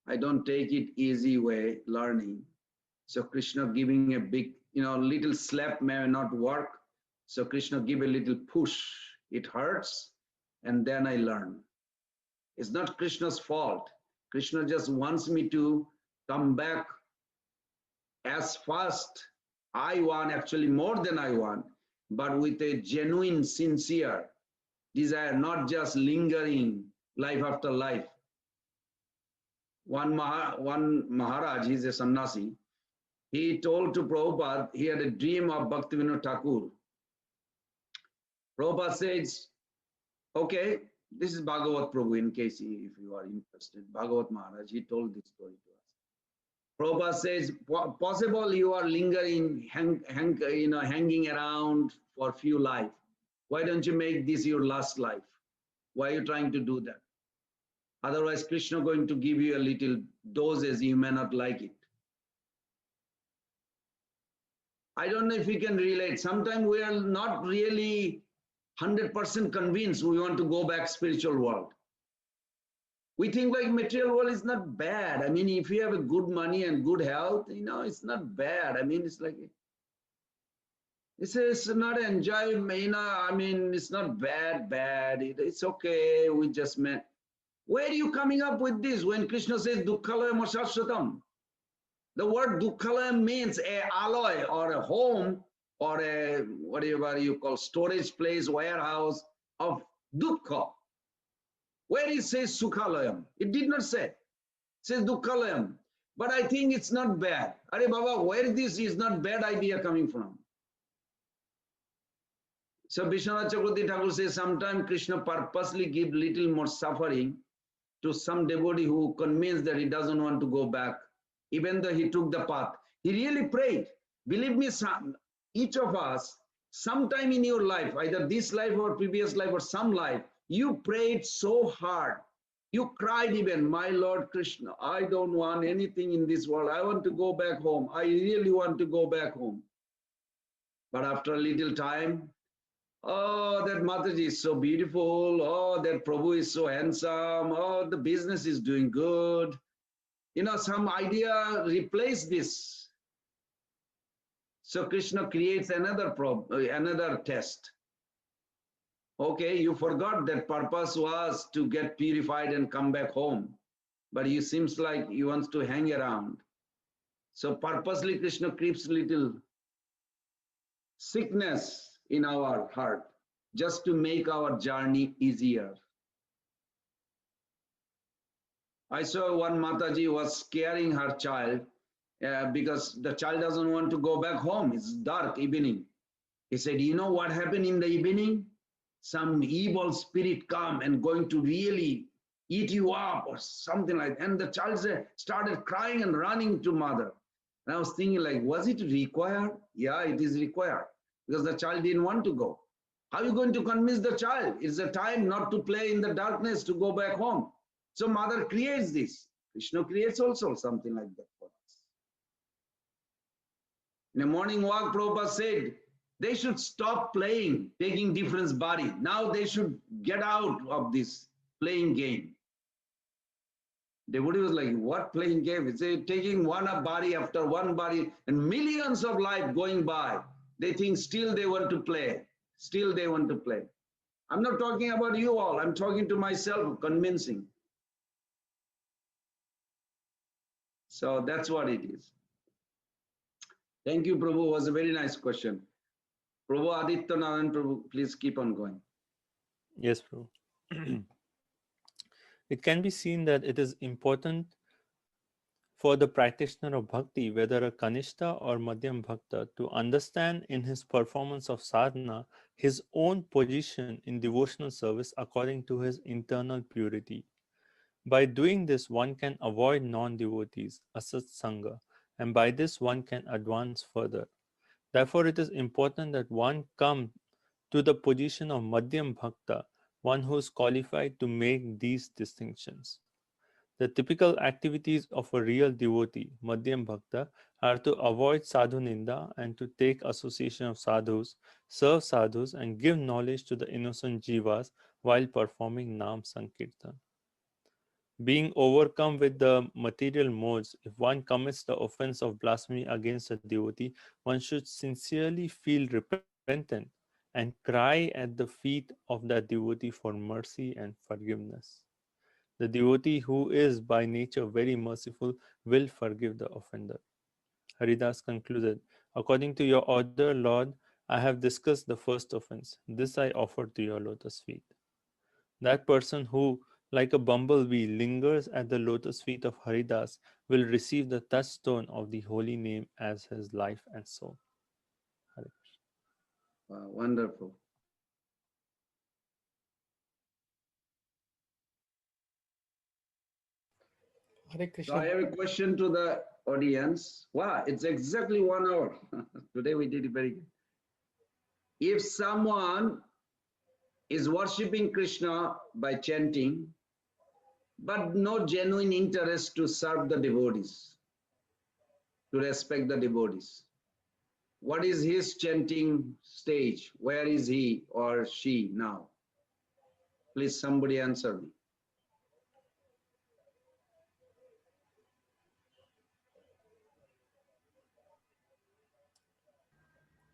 S2: I don't take it easy way learning. So Krishna giving a big, little slap may not work. So Krishna give a little push. It hurts, and then I learn. It's not Krishna's fault. Krishna just wants me to come back as fast I want, actually more than I want, but with a genuine, sincere desire, not just lingering life after life. One Maharaj, he's a sannyasi, he told to Prabhupada, he had a dream of Bhaktivinoda Thakur. Prabhupada says, okay, this is Bhagavat Prabhu, in case if you are interested. Bhagavat Maharaj, he told this story to us. Prabhupada says, possible you are lingering, hanging around for a few life. Why don't you make this your last life? Why are you trying to do that? Otherwise, Krishna going to give you a little doses, you may not like it. I don't know if you can relate. Sometimes we are not really 100% convinced we want to go back spiritual world. We think like material world is not bad. I mean, if you have a good money and good health, it's not bad. I mean, it's like, it's not enjoyment, I mean, it's not bad. It's okay. We just met. Where are you coming up with this when Krishna says Dukkhalayam Shashvatam? The word Dukkhalayam means a alloy or a home or a whatever you call storage place, warehouse of dukkha. Where it says Sukhalayam? It did not say. It says Dukkhalayam. But I think it's not bad. Are Baba, where this is not bad idea coming from? So Vishwanath Chakravarti Thakur says sometimes Krishna purposely give little more suffering to some devotee who convinced that he doesn't want to go back, even though he took the path. He really prayed. Believe me, each of us, sometime in your life, either this life or previous life or some life, you prayed so hard. You cried even, my Lord Krishna, I don't want anything in this world. I want to go back home. I really want to go back home. But after a little time, oh, that Mataji is so beautiful. Oh, that Prabhu is so handsome. Oh, the business is doing good. Some idea replace this. So Krishna creates another test. Okay, you forgot that purpose was to get purified and come back home. But you seems like he wants to hang around. So purposely Krishna keeps little sickness in our heart just to make our journey easier. I saw one Mataji was scaring her child because the child doesn't want to go back home. It's dark evening. He said, you know what happened in the evening? Some evil spirit come and going to really eat you up or something like that. And the child started crying and running to mother. And I was thinking like, was it required? Yeah, it is required because the child didn't want to go. How are you going to convince the child? It's a time not to play in the darkness, to go back home. So mother creates this. Krishna creates also something like that for us. In a morning walk, Prabhupada said, they should stop playing, taking different body. Now they should get out of this playing game. Devotee was like, what playing game? It's taking one body after one body and millions of life going by. They think still they want to play. Still they want to play. I'm not talking about you all. I'm talking to myself, convincing. So that's what it is. Thank you, Prabhu. It was a very nice question. Prabhu Aditya Narayan Prabhu, please keep on going.
S7: Yes, Prabhu. It can be seen that it is important for the practitioner of bhakti, whether a Kanishta or Madhyam Bhakta, to understand in his performance of sadhana his own position in devotional service according to his internal purity. By doing this, one can avoid non-devotees, asat sangha, and by this one can advance further. Therefore, it is important that one come to the position of Madhyam Bhakta, one who is qualified to make these distinctions. The typical activities of a real devotee, Madhyam Bhakta, are to avoid sadhu ninda and to take association of sadhus, serve sadhus, and give knowledge to the innocent jivas while performing Nam Sankirtan. Being overcome with the material modes, if one commits the offense of blasphemy against a devotee, one should sincerely feel repentant and cry at the feet of that devotee for mercy and forgiveness. The devotee who is by nature very merciful will forgive the offender. Haridas concluded, according to your order, Lord, I have discussed the first offense. This I offer to your lotus feet. That person who, like a bumblebee, lingers at the lotus feet of Haridas will receive the touchstone of the holy name as his life and soul. Hare Krishna.
S2: Wow, wonderful.
S8: Hare
S2: So I
S8: Krishna.
S2: have a question to the audience. Wow, it's exactly 1 hour. Today we did it very good. If someone is worshipping Krishna by chanting, but no genuine interest to serve the devotees, to respect the devotees, what is his chanting stage? Where is he or she now? Please, somebody answer me.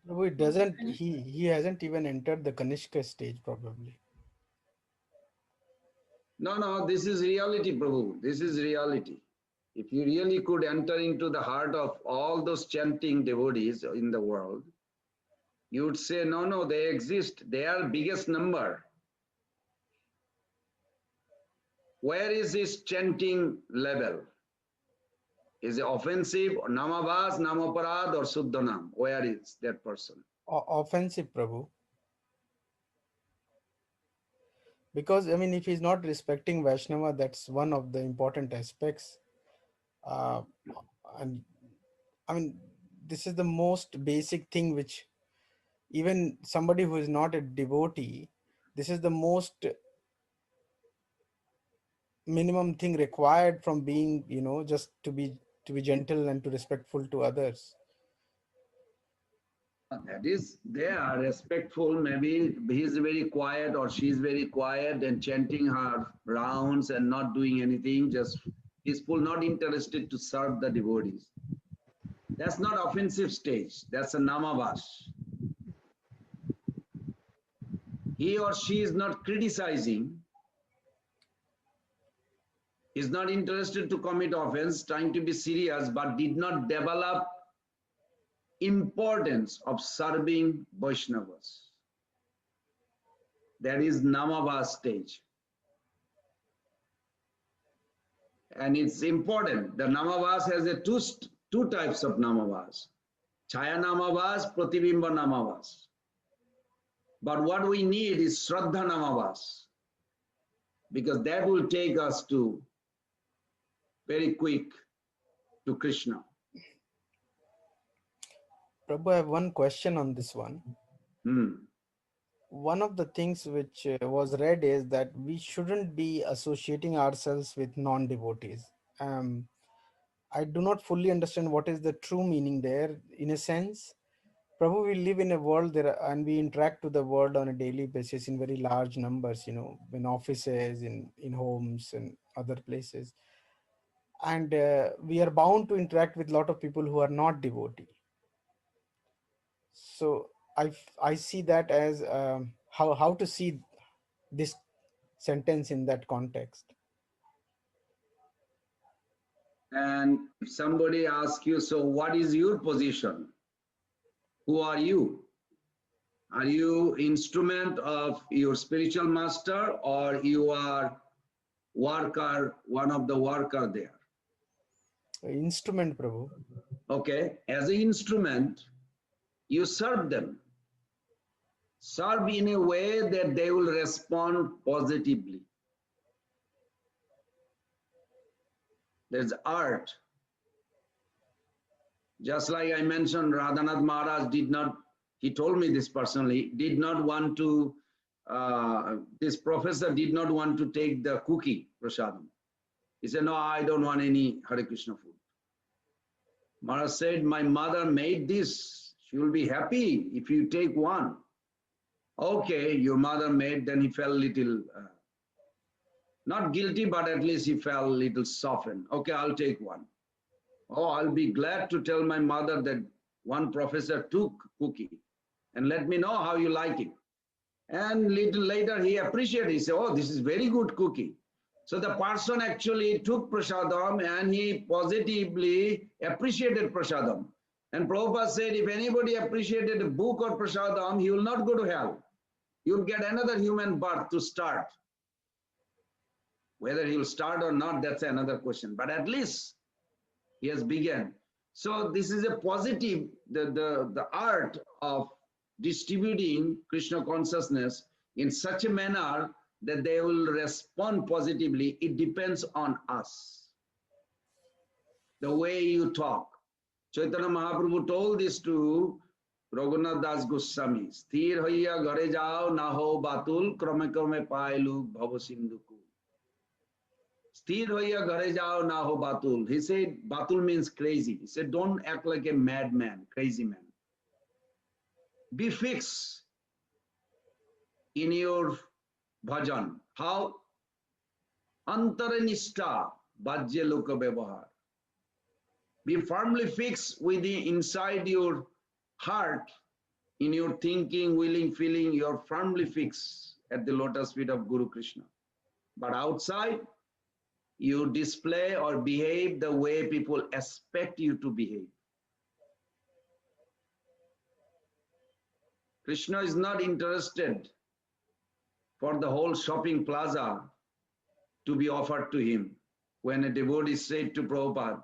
S8: Prabhu, it doesn't, he hasn't even entered the Kanishka stage probably.
S2: No, no, this is reality, Prabhu. This is reality. If you really could enter into the heart of all those chanting devotees in the world, you would say, no, no, they exist. They are biggest number. Where is his chanting level? Is it offensive, or namavas, namaparad, or suddhanam? Where is that person?
S8: Offensive, Prabhu. Because, I mean, if he's not respecting Vaishnava, that's one of the important aspects. Uh, and I mean, this is the most basic thing which even somebody who is not a devotee, this is the most minimum thing required from being, just to be gentle and to respectful to others.
S2: That is, they are respectful. Maybe he's very quiet or she's very quiet and chanting her rounds and not doing anything, just peaceful, not interested to serve the devotees. That's not offensive stage. That's a namavas. He or she is not criticizing, is not interested to commit offense, trying to be serious, but did not develop importance of serving Vaishnavas. That is namavas stage. And it's important. The namavas has a two types of namavas. Chaya namavas, pratibimba namavas. But what we need is Shraddha namavas, because that will take us to very quick to Krishna.
S8: Prabhu, I have one question on this one.
S2: Hmm.
S8: One of the things which was read is that we shouldn't be associating ourselves with non-devotees. I do not fully understand what is the true meaning there. In a sense, Prabhu, we live in a world there and we interact with the world on a daily basis in very large numbers, in offices, in homes and other places. And we are bound to interact with a lot of people who are not devotee. So I see that as how to see this sentence in that context.
S2: And if somebody asks you, so what is your position? Who are you? Are you instrument of your spiritual master, or you are worker, one of the worker there?
S8: Instrument, Prabhu.
S2: Okay, as an instrument, you serve them. Serve in a way that they will respond positively. There's art. Just like I mentioned, Radhanath Maharaj did not, he told me this personally, did not want to, this professor did not want to take the cookie prasadam. He said, no, I don't want any Hare Krishna food. Maharaj said, my mother made this. She will be happy if you take one. Okay, your mother made, then he felt little, not guilty, but at least he felt little softened. Okay, I'll take one. Oh, I'll be glad to tell my mother that one professor took cookie and let me know how you like it. And little later he appreciated, he said, oh, this is very good cookie. So the person actually took prasadam and he positively appreciated prasadam. And Prabhupada said, if anybody appreciated a book or prasadam, he will not go to hell. You'll get another human birth to start. Whether he'll start or not, that's another question. But at least he has begun. So this is a positive, the art of distributing Krishna consciousness in such a manner that they will respond positively. It depends on us. The way you talk. Chaitanya Mahaprabhu told this to Raghunath Das Goswami. Sthir hoiya ghare jao na ho batul krame krame pailu bhava sindhuku. Sthir hoiya ghare jao na ho batul. He said, batul means crazy. He said, don't act like a madman, crazy man. Be fixed in your bhajan. How? Antaranishta bhajya loka vyavahar. Be firmly fixed within inside your heart, in your thinking, willing, feeling, you're firmly fixed at the lotus feet of Guru Krishna. But outside, you display or behave the way people expect you to behave. Krishna is not interested for the whole shopping plaza to be offered to him. When a devotee said to Prabhupada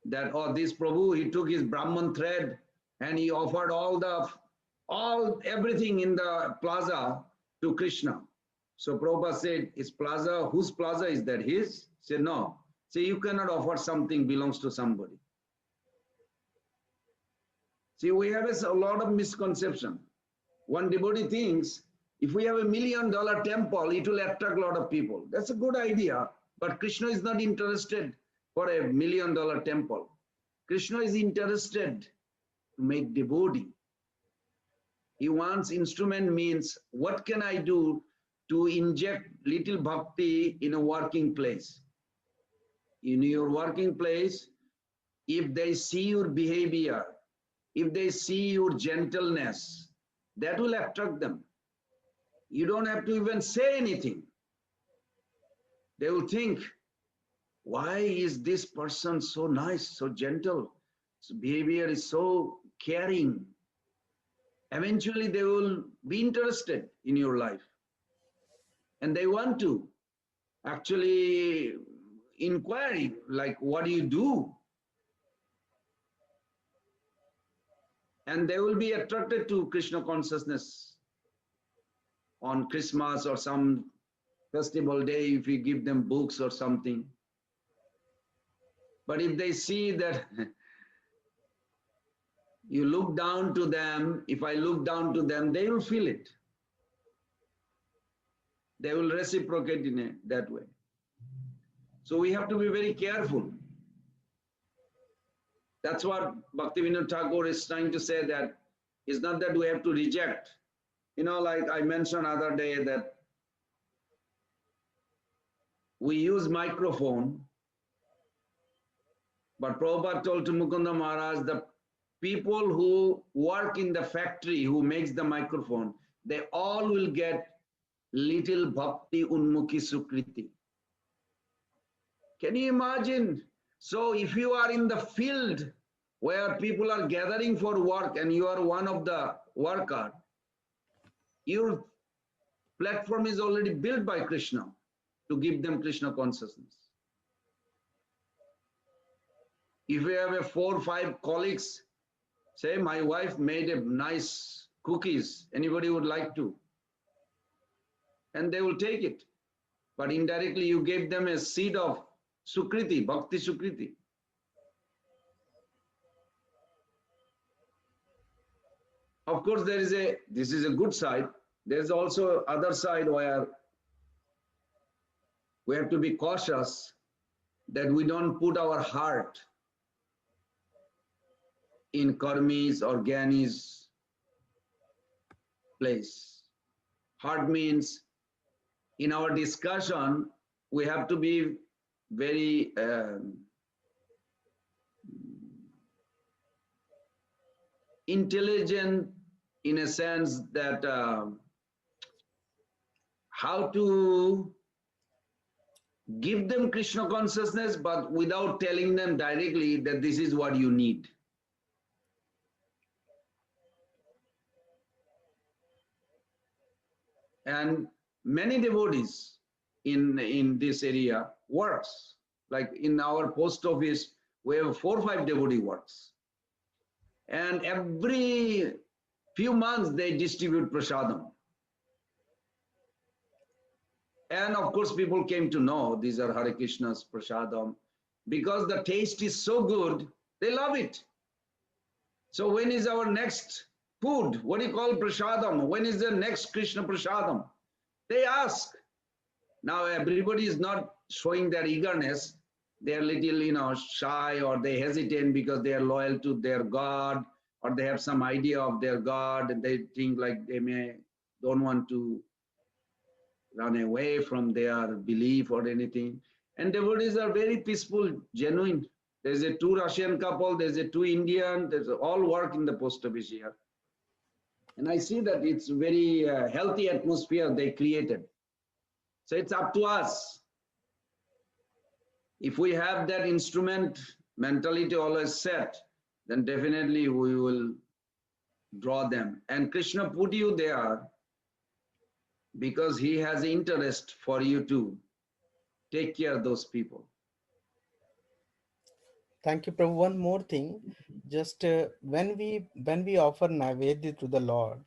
S2: that, oh, this Prabhu, he took his Brahman thread and he offered everything in the plaza to Krishna. So Prabhupada said, his plaza, whose plaza is that? His? He said, no. See, you cannot offer something belongs to somebody. See, we have a lot of misconception. One devotee thinks, if we have $1 million temple, it will attract a lot of people. That's a good idea, but Krishna is not interested for a $1 million temple. Krishna is interested to make devotee. He wants instrument means, what can I do to inject little bhakti in a working place? In your working place, if they see your behavior, if they see your gentleness, that will attract them. You don't have to even say anything. They will think, why is this person so nice, so gentle? His behavior is so caring. Eventually, they will be interested in your life. And they want to actually inquire, like, what do you do? And they will be attracted to Krishna consciousness on Christmas or some festival day if you give them books or something. But if they see that you look down to them, if I look down to them, they will feel it. They will reciprocate in that way. So we have to be very careful. That's what Bhaktivinoda Thakur is trying to say, that it's not that we have to reject. You know, like I mentioned other day that we use microphone, but Prabhupada told to Mukunda Maharaj, the people who work in the factory, who makes the microphone, they all will get little bhakti unmukhi sukriti. Can you imagine So if you are in the field where people are gathering for work and you are one of the worker, your platform is already built by Krishna to give them Krishna consciousness. If you have a 4 or 5 colleagues, say my wife made a nice cookies, anybody would like to, and they will take it. But indirectly you gave them a seed of Sukriti, Bhakti Sukriti. Of course, this is a good side. There's also other side where we have to be cautious that we don't put our heart in karmis or gyanis place. Heart means in our discussion, we have to be very intelligent in a sense that how to give them Krishna consciousness, but without telling them directly that this is what you need. And many devotees in this area works. Like in our post office, we have 4 or 5 devotee works. And every few months they distribute prasadam. And of course, people came to know these are Hare Krishna's prasadam. Because the taste is so good, they love it. So when is our next food? What do you call prasadam? When is the next Krishna prasadam? They ask. Now everybody is not showing their eagerness. They are little, shy, or they hesitate because they are loyal to their God, or they have some idea of their God, and they think like they don't want to run away from their belief or anything. And devotees are very peaceful, genuine. There's a 2 Russian couple, there's a 2 Indian, there's all work in the post office here. And I see that it's very healthy atmosphere they created. So it's up to us. If we have that instrument mentality always set, then definitely we will draw them. And Krishna put you there because he has interest for you to take care of those people.
S8: Thank you, Prabhu. One more thing, just when we offer Naivedya to the Lord,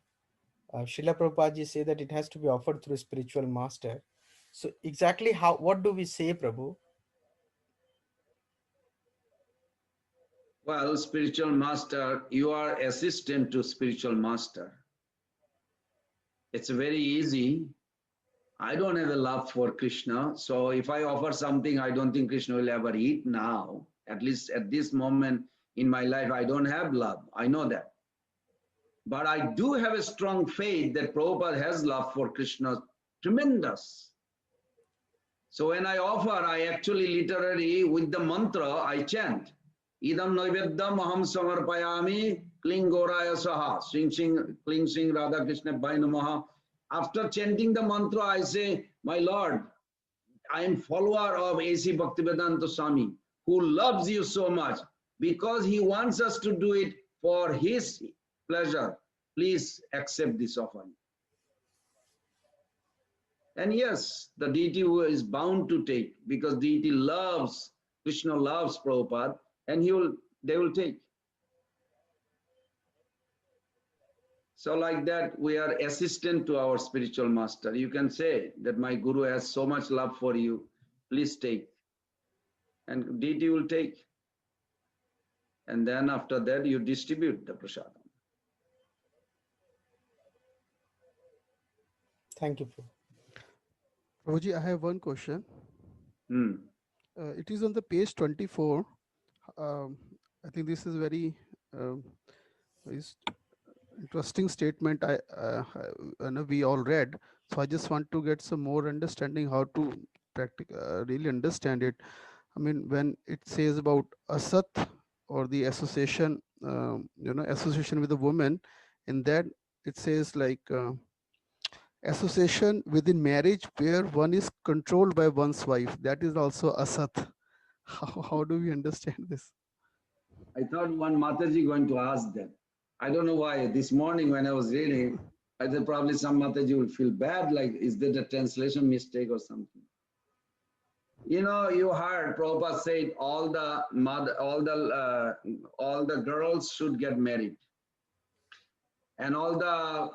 S8: Srila Prabhupada ji say that it has to be offered through a spiritual master. So exactly what do we say, Prabhu?
S2: Well, spiritual master, you are assistant to spiritual master. It's very easy. I don't have a love for Krishna. So if I offer something, I don't think Krishna will ever eat now. At least at this moment in my life, I don't have love. I know that. But I do have a strong faith that Prabhupada has love for Krishna, tremendous. So when I offer, I actually literally, with the mantra, I chant. Idam naivedyam aham samarpayami klingoraya saha. Kling sing Radha Krishna bhai namaha. After chanting the mantra, I say, my Lord, I am follower of A.C. Bhaktivedanta Swami, who loves you so much. Because he wants us to do it for his pleasure, please accept this offering. And yes, the deity is bound to take because deity loves, Krishna loves Prabhupada, and they will take. So like that, we are assistant to our spiritual master. You can say that my guru has so much love for you, please take. And deity will take. And then after that, you distribute the prasadam.
S8: Thank you, Prabhu.
S5: Prabhuji, I have one question. It is on the page 24. I think this is very interesting statement. I know we all read, so I just want to get some more understanding how to really understand it. I mean, when it says about asat or the association, association with a woman, in that it says like association within marriage where one is controlled by one's wife. That is also asat. How do we understand this?
S2: I thought one Mataji going to ask that. I don't know why. This morning when I was reading, I thought probably some Mataji will feel bad, like, is that a translation mistake or something? You know, you heard Prabhupada said all the girls should get married, and all the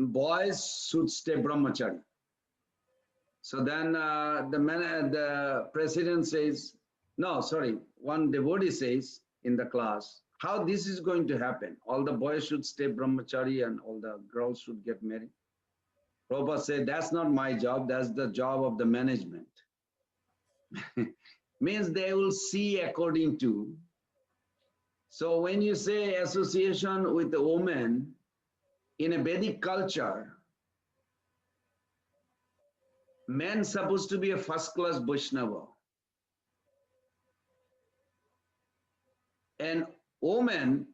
S2: boys should stay brahmachari. So then the president says, no, sorry, one devotee says in the class, how this is going to happen? All the boys should stay brahmachari and all the girls should get married. Prabhupada said, that's not my job, that's the job of the management. Means they will see according to. So when you say association with the woman in a Vedic culture, men supposed to be a first-class Vaishnava. And woman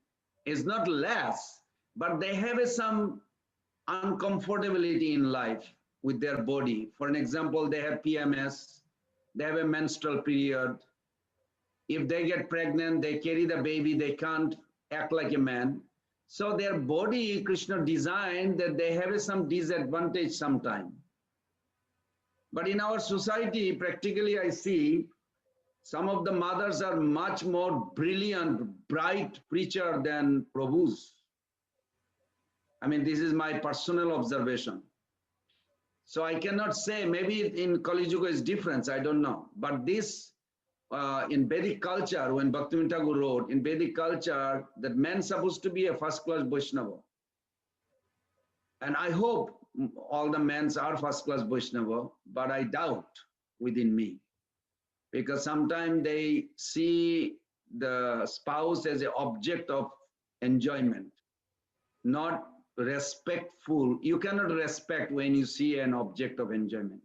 S2: is not less, but they have some uncomfortability in life with their body. For an example, they have PMS, they have a menstrual period. If they get pregnant, they carry the baby, they can't act like a man. So their body, Krishna designed that they have some disadvantage sometime. But in our society, practically I see some of the mothers are much more brilliant, bright preacher than Prabhus. I mean, this is my personal observation. So I cannot say, maybe in Kali Yuga is different, I don't know. But this, in Vedic culture, when Bhaktivinoda Thakur wrote, in Vedic culture, that men supposed to be a first-class Vaishnava. And I hope all the men are first-class Vaishnava, but I doubt within me. Because sometimes they see the spouse as an object of enjoyment, not respectful. You cannot respect when you see an object of enjoyment.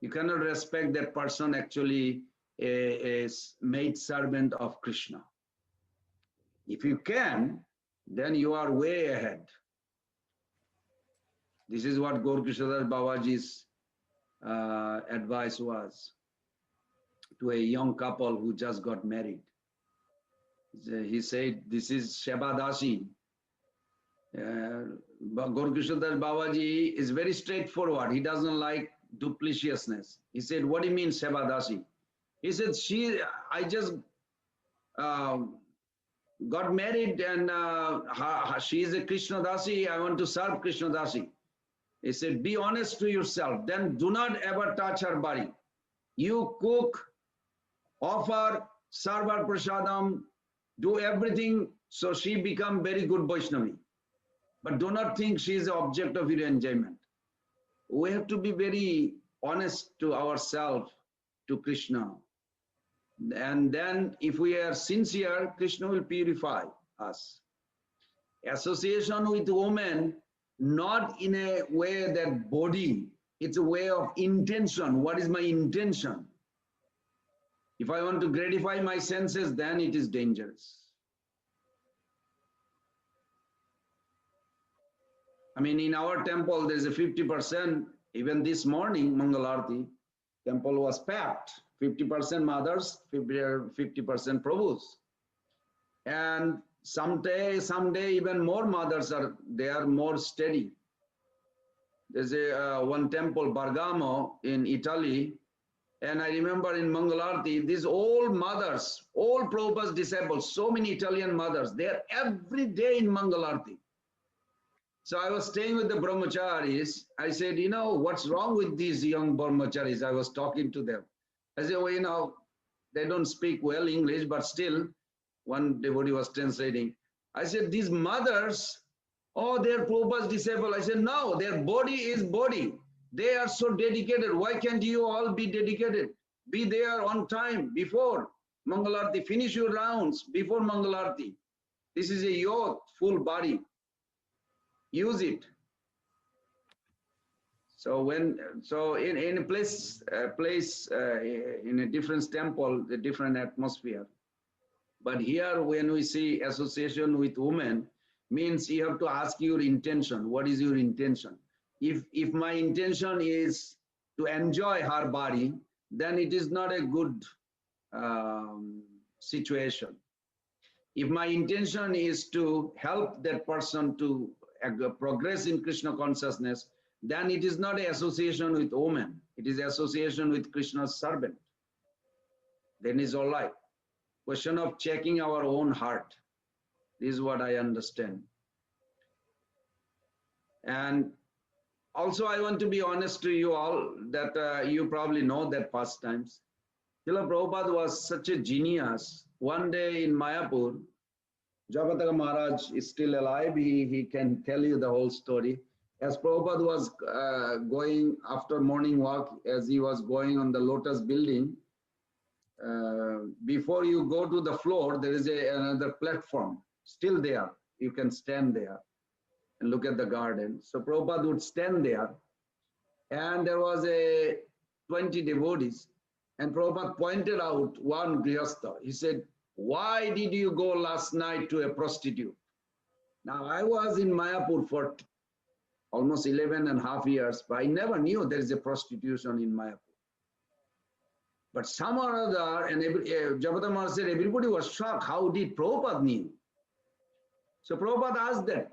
S2: You cannot respect that person actually is maid servant of Krishna. If you can, then you are way ahead. This is what Gaur Krishnadas Babaji's advice was to a young couple who just got married. He said, this is Shabadasi. Gaur Krishnadas Babaji is very straightforward. He doesn't like dupliciousness. He said, what do you mean Shabadasi? He said, I just got married and she is a Krishna Dasi. I want to serve Krishna Dasi. He said, be honest to yourself. Then do not ever touch her body. You cook, offer, serve her prasadam, do everything so she become very good Vaishnavi. But do not think she is the object of your enjoyment. We have to be very honest to ourselves, to Krishna. And then if we are sincere, Krishna will purify us. Association with women, not in a way that body, it's a way of intention. What is my intention? If I want to gratify my senses, then it is dangerous. I mean, in our temple, there's a 50%, even this morning, Mangalarti, temple was packed. 50% mothers, 50% Prabhus. And someday even more mothers they are more steady. There's one temple, Bergamo in Italy. And I remember in Mangalarti, these old mothers, all Prabhupada's disciples, so many Italian mothers, they are every day in Mangalarti. So I was staying with the brahmacharis. I said, you know, what's wrong with these young brahmacharis? I was talking to them. I said, well, you know, they don't speak well English, but still, one devotee was translating. I said, these mothers, oh, they're Prabhupada's disciple. I said, no, their body is body. They are so dedicated. Why can't you all be dedicated? Be there on time before Mangalarti. Finish your rounds before Mangalarti. This is a youth, full body. Use it. So in a place in a different temple, a different atmosphere. But here, when we see association with women, means you have to ask your intention. What is your intention? If my intention is to enjoy her body, then it is not a good situation. If my intention is to help that person to progress in Krishna consciousness, then it is not an association with woman. It is association with Krishna's servant. Then it's all right. Question of checking our own heart. This is what I understand. And also, I want to be honest to you all that you probably know that pastimes. Srila Prabhupada was such a genius. One day in Mayapur, Jagataka Maharaj is still alive. He can tell you the whole story. As Prabhupada was going after morning walk, as he was going on the Lotus building, before you go to the floor, there is another platform still there. You can stand there and look at the garden. So Prabhupada would stand there, and there was a 20 devotees, and Prabhupada pointed out one grihastha. He said, "Why did you go last night to a prostitute?" Now, I was in Mayapur for almost 11.5 years, but I never knew there is a prostitution in Mayapur. But some or other, and Jagataka Maharaj said, everybody was shocked. How did Prabhupada knew? So Prabhupada asked that,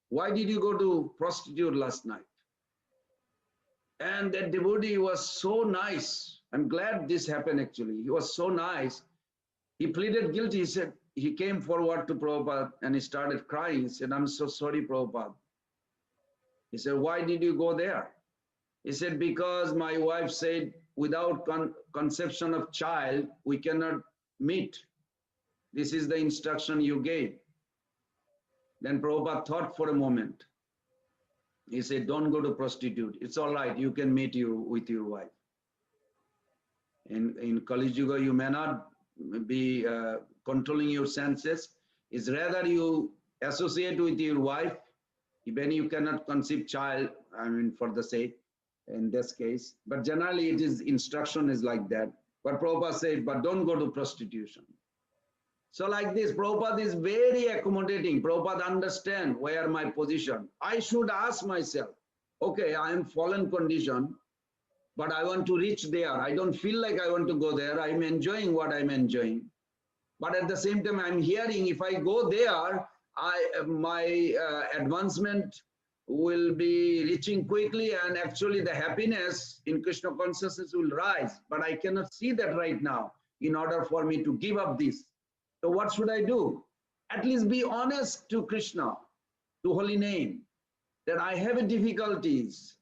S2: why did you go to prostitute last night? And that devotee was so nice. I'm glad this happened actually. He was so nice. He pleaded guilty. He said, he came forward to Prabhupada and he started crying. He said, "I'm so sorry, Prabhupada." He said, "Why did you go there?" He said, "Because my wife said, without conception of child, we cannot meet. This is the instruction you gave." Then Prabhupada thought for a moment. He said, "Don't go to prostitute. It's all right. You can meet with your wife. In Kali Yuga, you may not be controlling your senses. It's rather you associate with your wife, even you cannot conceive child, for the sake, in this case. But generally, it is instruction is like that. But Prabhupada said, but don't go to prostitution." So like this, Prabhupada is very accommodating. Prabhupada understand where my position. I should ask myself, okay, I am fallen condition, but I want to reach there. I don't feel like I want to go there. I'm enjoying what I'm enjoying. But at the same time, I'm hearing if I go there, my advancement will be reaching quickly, and actually the happiness in Krishna consciousness will rise. But I cannot see that right now in order for me to give up this. So what should I do? At least be honest to Krishna, to holy name, that I have difficulties.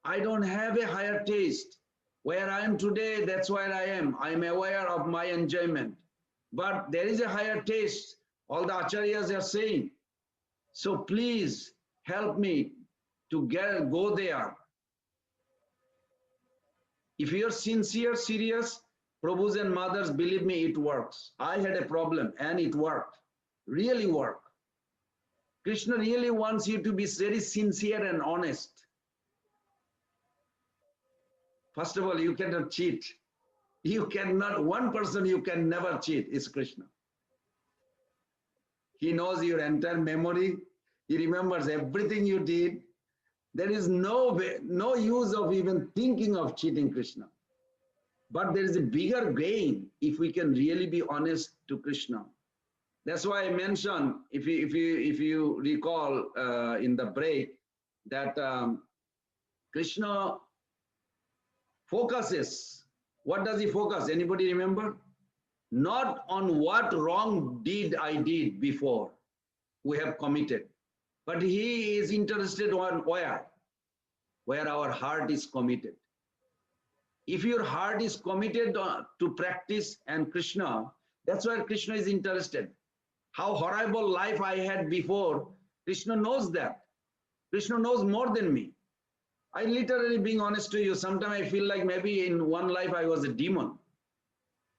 S2: I don't have a higher taste. Where I am today, that's where I am. I am aware of my enjoyment. But there is a higher taste. All the acharyas are saying. So please help me to go there. If you are sincere, serious, Prabhus and mothers, believe me, it works. I had a problem and it worked. Really worked. Krishna really wants you to be very sincere and honest. First of all, you cannot cheat. You cannot, one person you can never cheat is Krishna. He knows your entire memory. He remembers everything you did. There is no use of even thinking of cheating Krishna. But there is a bigger gain if we can really be honest to Krishna. That's why I mentioned, if you recall in the break, that Krishna focuses. What does he focus? Anybody remember? Not on what wrong deed I did before we have committed, but he is interested on where our heart is committed. If your heart is committed to practice and Krishna, that's why Krishna is interested. How horrible life I had before, Krishna knows that. Krishna knows more than me. I literally, being honest to you, sometimes I feel like maybe in one life I was a demon.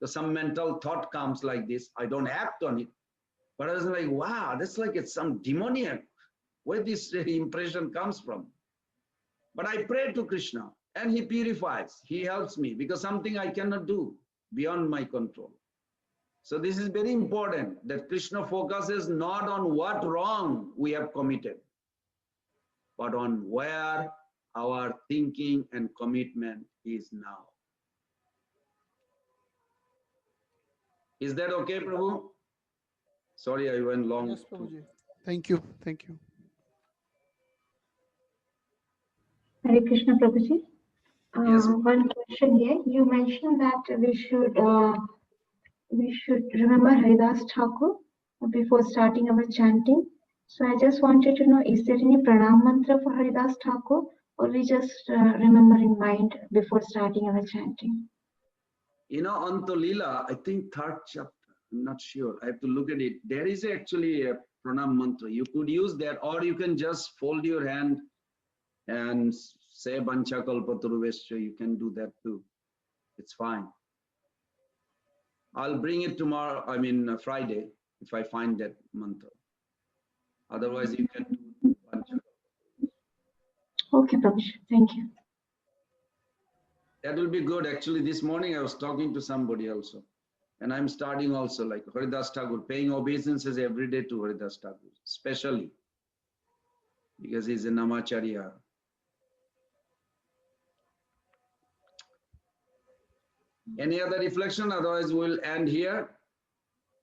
S2: So some mental thought comes like this. I don't act on it. But I was like, wow, that's like it's some demoniac. Where this impression comes from. But I pray to Krishna and he purifies. He helps me because something I cannot do beyond my control. So this is very important that Krishna focuses not on what wrong we have committed, but on where our thinking and commitment is now. Is that okay, Prabhu? Sorry, I went long.
S5: Yes, Prabhuji. Thank you. Thank you.
S3: Hare Krishna Prabhuji.
S2: Yes.
S3: One question here. You mentioned that we should remember Haridas Thakur before starting our chanting. So I just wanted to know, is there any pranam mantra for Haridas Thakur, or we just remember in mind before starting our chanting?
S2: You know, on the Lila, I think third chapter, I'm not sure. I have to look at it. There is actually a pranam mantra. You could use that, or you can just fold your hand and say Bancha Kalpataruvesya. You can do that too. It's fine. I'll bring it tomorrow, Friday, if I find that mantra. Otherwise, you can do Bancha.
S3: Okay, Prabhuji. Thank you.
S2: That will be good. Actually, this morning I was talking to somebody also. And I'm starting also like Haridas Thakur, paying obeisances every day to Haridas Thakur, especially because he's a Namacharya. Any other reflection? Otherwise, we'll end here.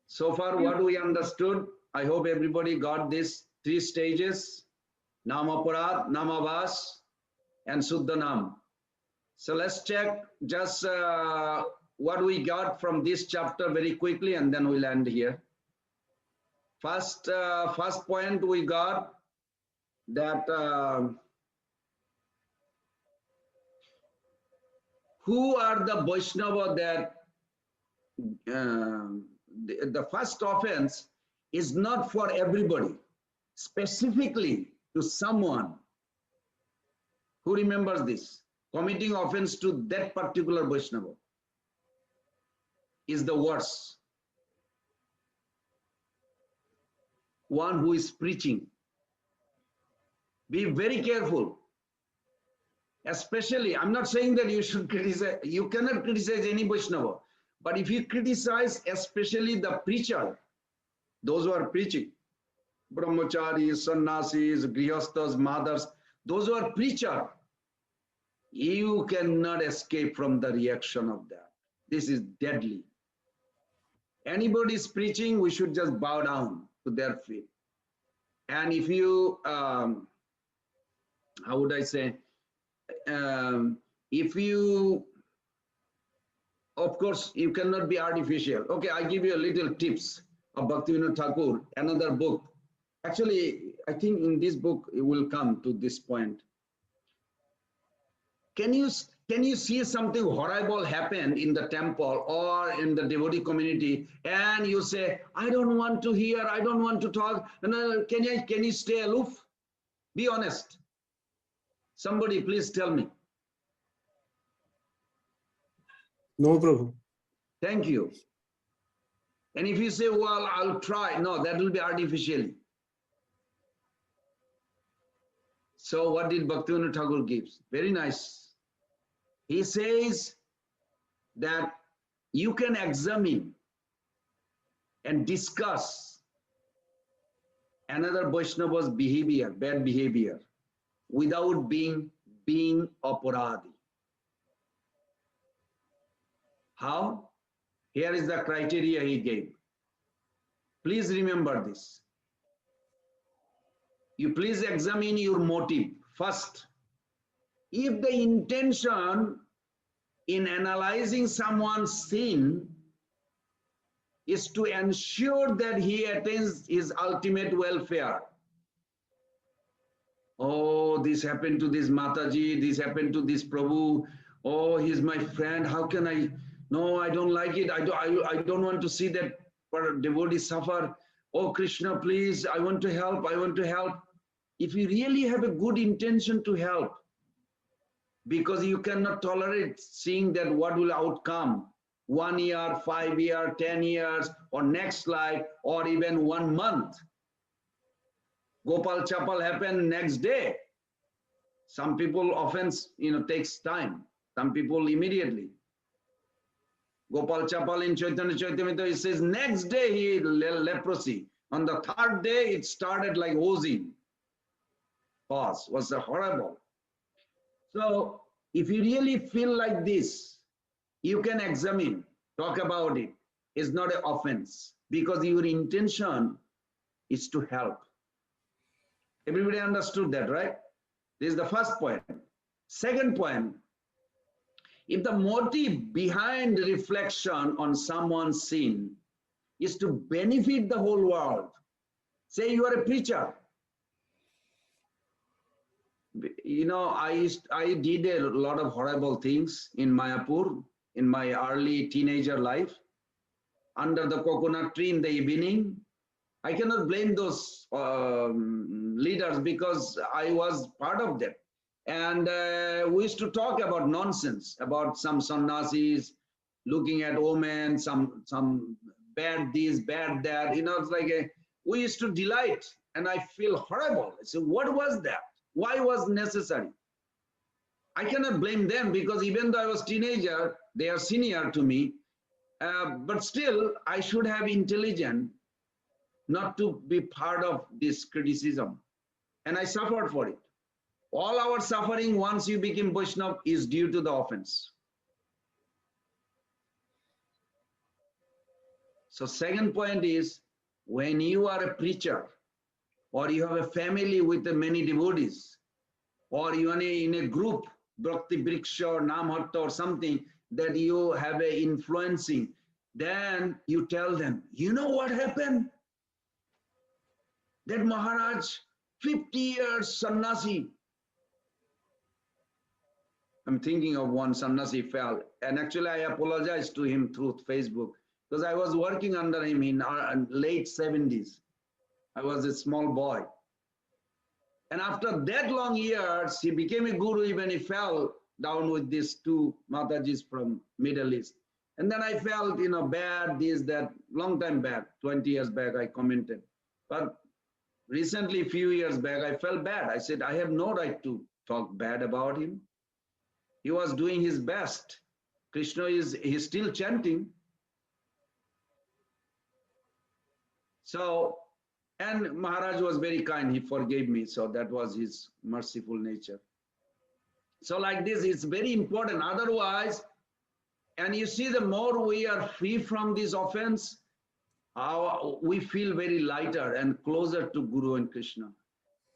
S2: So far, what we understood, I hope everybody got these 3 stages: Namaparad, Namavas, and Suddhanam. So let's check just what we got from this chapter very quickly, and then we'll end here. First point we got that who are the Vaishnava that the first offense is not for everybody, specifically to someone who remembers this. Committing offense to that particular Vaishnava is the worst. One who is preaching. Be very careful. Especially, I'm not saying that you should criticize, you cannot criticize any Vaishnava. But if you criticize especially the preacher, those who are preaching, brahmacharis, sannyasis, grihasthas, mothers, those who are preacher, you cannot escape from the reaction of that. This is deadly. Anybody is preaching, we should just bow down to their feet. And if you, how would I say, if you, of course, you cannot be artificial. Okay, I give you a little tips of Bhaktivinoda Thakur, another book. Actually, I think in this book, it will come to this point. Can you see something horrible happen in the temple or in the devotee community, and you say, I don't want to hear, I don't want to talk, can you stay aloof? Be honest. Somebody please tell me.
S6: No, Prabhu.
S2: Thank you. And if you say, well, I'll try, no, that will be artificially. So what did Bhaktivinoda Thakur gives? Very nice. He says that you can examine and discuss another Vaishnava's behavior, bad behavior, without being aparadi. How? Here is the criteria he gave. Please remember this. You please examine your motive first. If the intention in analyzing someone's sin is to ensure that he attains his ultimate welfare. Oh, this happened to this Mataji, this happened to this Prabhu. Oh, he's my friend. How can I? No, I don't like it. I don't want to see that devotee suffer. Oh, Krishna, please, I want to help. I want to help. If you really have a good intention to help, because you cannot tolerate seeing that what will outcome 1 year, 5 years, 10 years, or next life, or even 1 month. Gopal Chapal happened next day. Some people offense, takes time. Some people immediately. Gopal Chapal in Chaitanya Charitamrita, he says next day he had leprosy. On the 3rd day, it started like oozing. Pause. Was horrible. So if you really feel like this, you can examine, talk about it. is not an offense because your intention is to help. Everybody understood that, right? This is the first point. Second point, if the motive behind reflection on someone's sin is to benefit the whole world, say you are a preacher. You know, I did a lot of horrible things in Mayapur in my early teenager life. Under the coconut tree in the evening, I cannot blame those leaders because I was part of them. And we used to talk about nonsense, about some sannyasis looking at women, some bad this, bad that. You know, it's like we used to delight, and I feel horrible. So what was that? Why was necessary? I cannot blame them because even though I was teenager, they are senior to me. But still, I should have intelligence not to be part of this criticism. And I suffered for it. All our suffering once you became Vaishnava is due to the offense. So second point is, when you are a preacher or you have a family with many devotees or you are in a group, Bhakti Briksha or Namhatta or something that you have a influencing, then you tell them, you know what happened? That Maharaj, 50 years sannyasi. I'm thinking of one sannyasi fell, and actually I apologized to him through Facebook because I was working under him in late 70s. I was a small boy. And after that long years, he became a guru, even he fell down with these two Matajis from Middle East. And then I felt, you know, bad, this, that, long time back, 20 years back, I commented. But recently, a few years back, I felt bad. I said, I have no right to talk bad about him. He was doing his best. Krishna he's still chanting. So, and Maharaj was very kind. He forgave me. So that was his merciful nature. So like this, it's very important. Otherwise, and you see, the more we are free from this offense, we feel very lighter and closer to Guru and Krishna.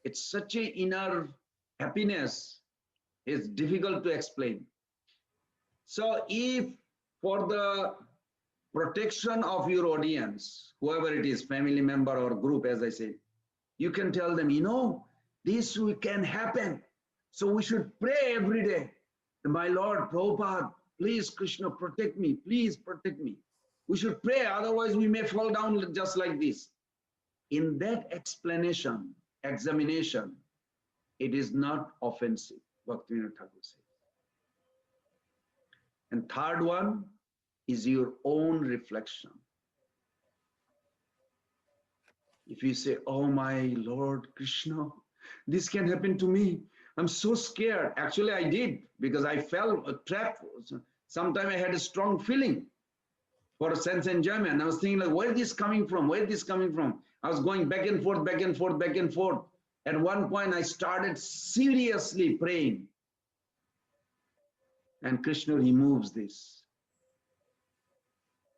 S2: It's such an inner happiness. It's difficult to explain. So if for the protection of your audience, whoever it is, family member or group, as I say, you can tell them, you know, this can happen. So we should pray every day. My Lord, Prabhupada, please, Krishna, protect me. Please protect me. We should pray, otherwise we may fall down just like this. In that explanation, examination, it is not offensive, Bhaktivinoda Thakur says. And third one is your own reflection. If you say, oh my Lord Krishna, this can happen to me. I'm so scared. Actually, I did, because I fell trapped. Sometimes I had a strong feeling for a sense enjoyment. I was thinking, like, where is this coming from? Where is this coming from? I was going back and forth, back and forth, back and forth. At one point, I started seriously praying. And Krishna removes this.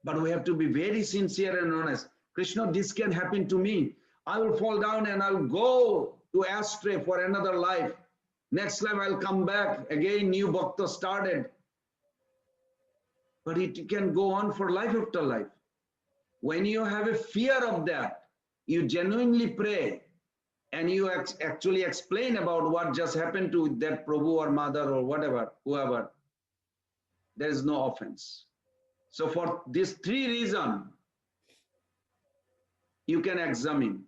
S2: But we have to be very sincere and honest. Krishna, this can happen to me. I will fall down and I'll go to astray for another life. Next life I'll come back. Again, new bhakta started. But it can go on for life after life. When you have a fear of that, you genuinely pray and you actually explain about what just happened to that Prabhu or mother or whatever, whoever. There is no offense. So for these three reasons, you can examine.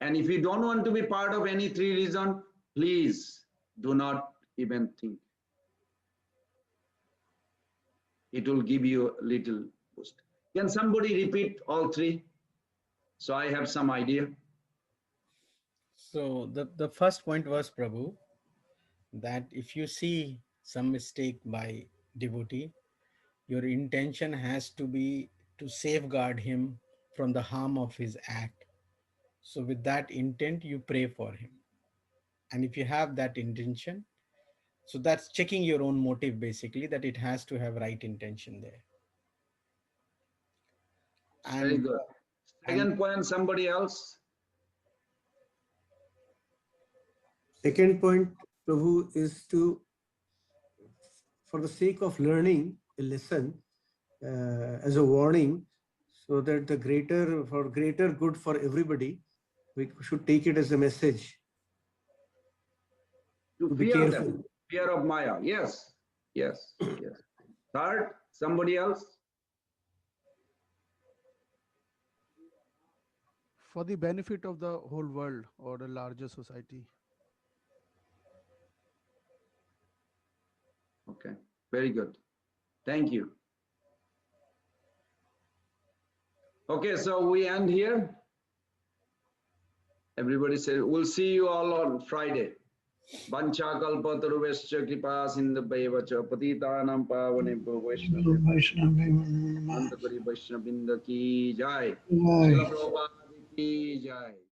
S2: And if you don't want to be part of any three reasons, please do not even think. It will give you a little boost. Can somebody repeat all three? So I have some idea.
S8: So the first point was, Prabhu, that if you see some mistake by devotee, your intention has to be to safeguard him from the harm of his act. So with that intent, you pray for him. And if you have that intention, so that's checking your own motive, basically, that it has to have right intention there.
S2: Very
S8: And
S2: good. Second point, somebody else?
S6: Second point, Prabhu, is to, for the sake of learning a lesson, as a warning, so that for greater good for everybody, we should take it as a message
S2: To
S6: to be
S2: fear
S6: careful.
S2: them. Fear of Maya. Yes. Yes. Yes. Third, somebody else?
S5: For the benefit of the whole world or the larger society.
S2: Okay. Very good. Thank you. Okay, so we end here. Everybody said, we'll see you all on Friday. Vancha kalpataruvescha kripa sindhubhaiva cha patitanam pavanebhyo Vaishnavebhyo Nandakari Vaishnavindaki Jai. Srila Prabhupada ki Jai.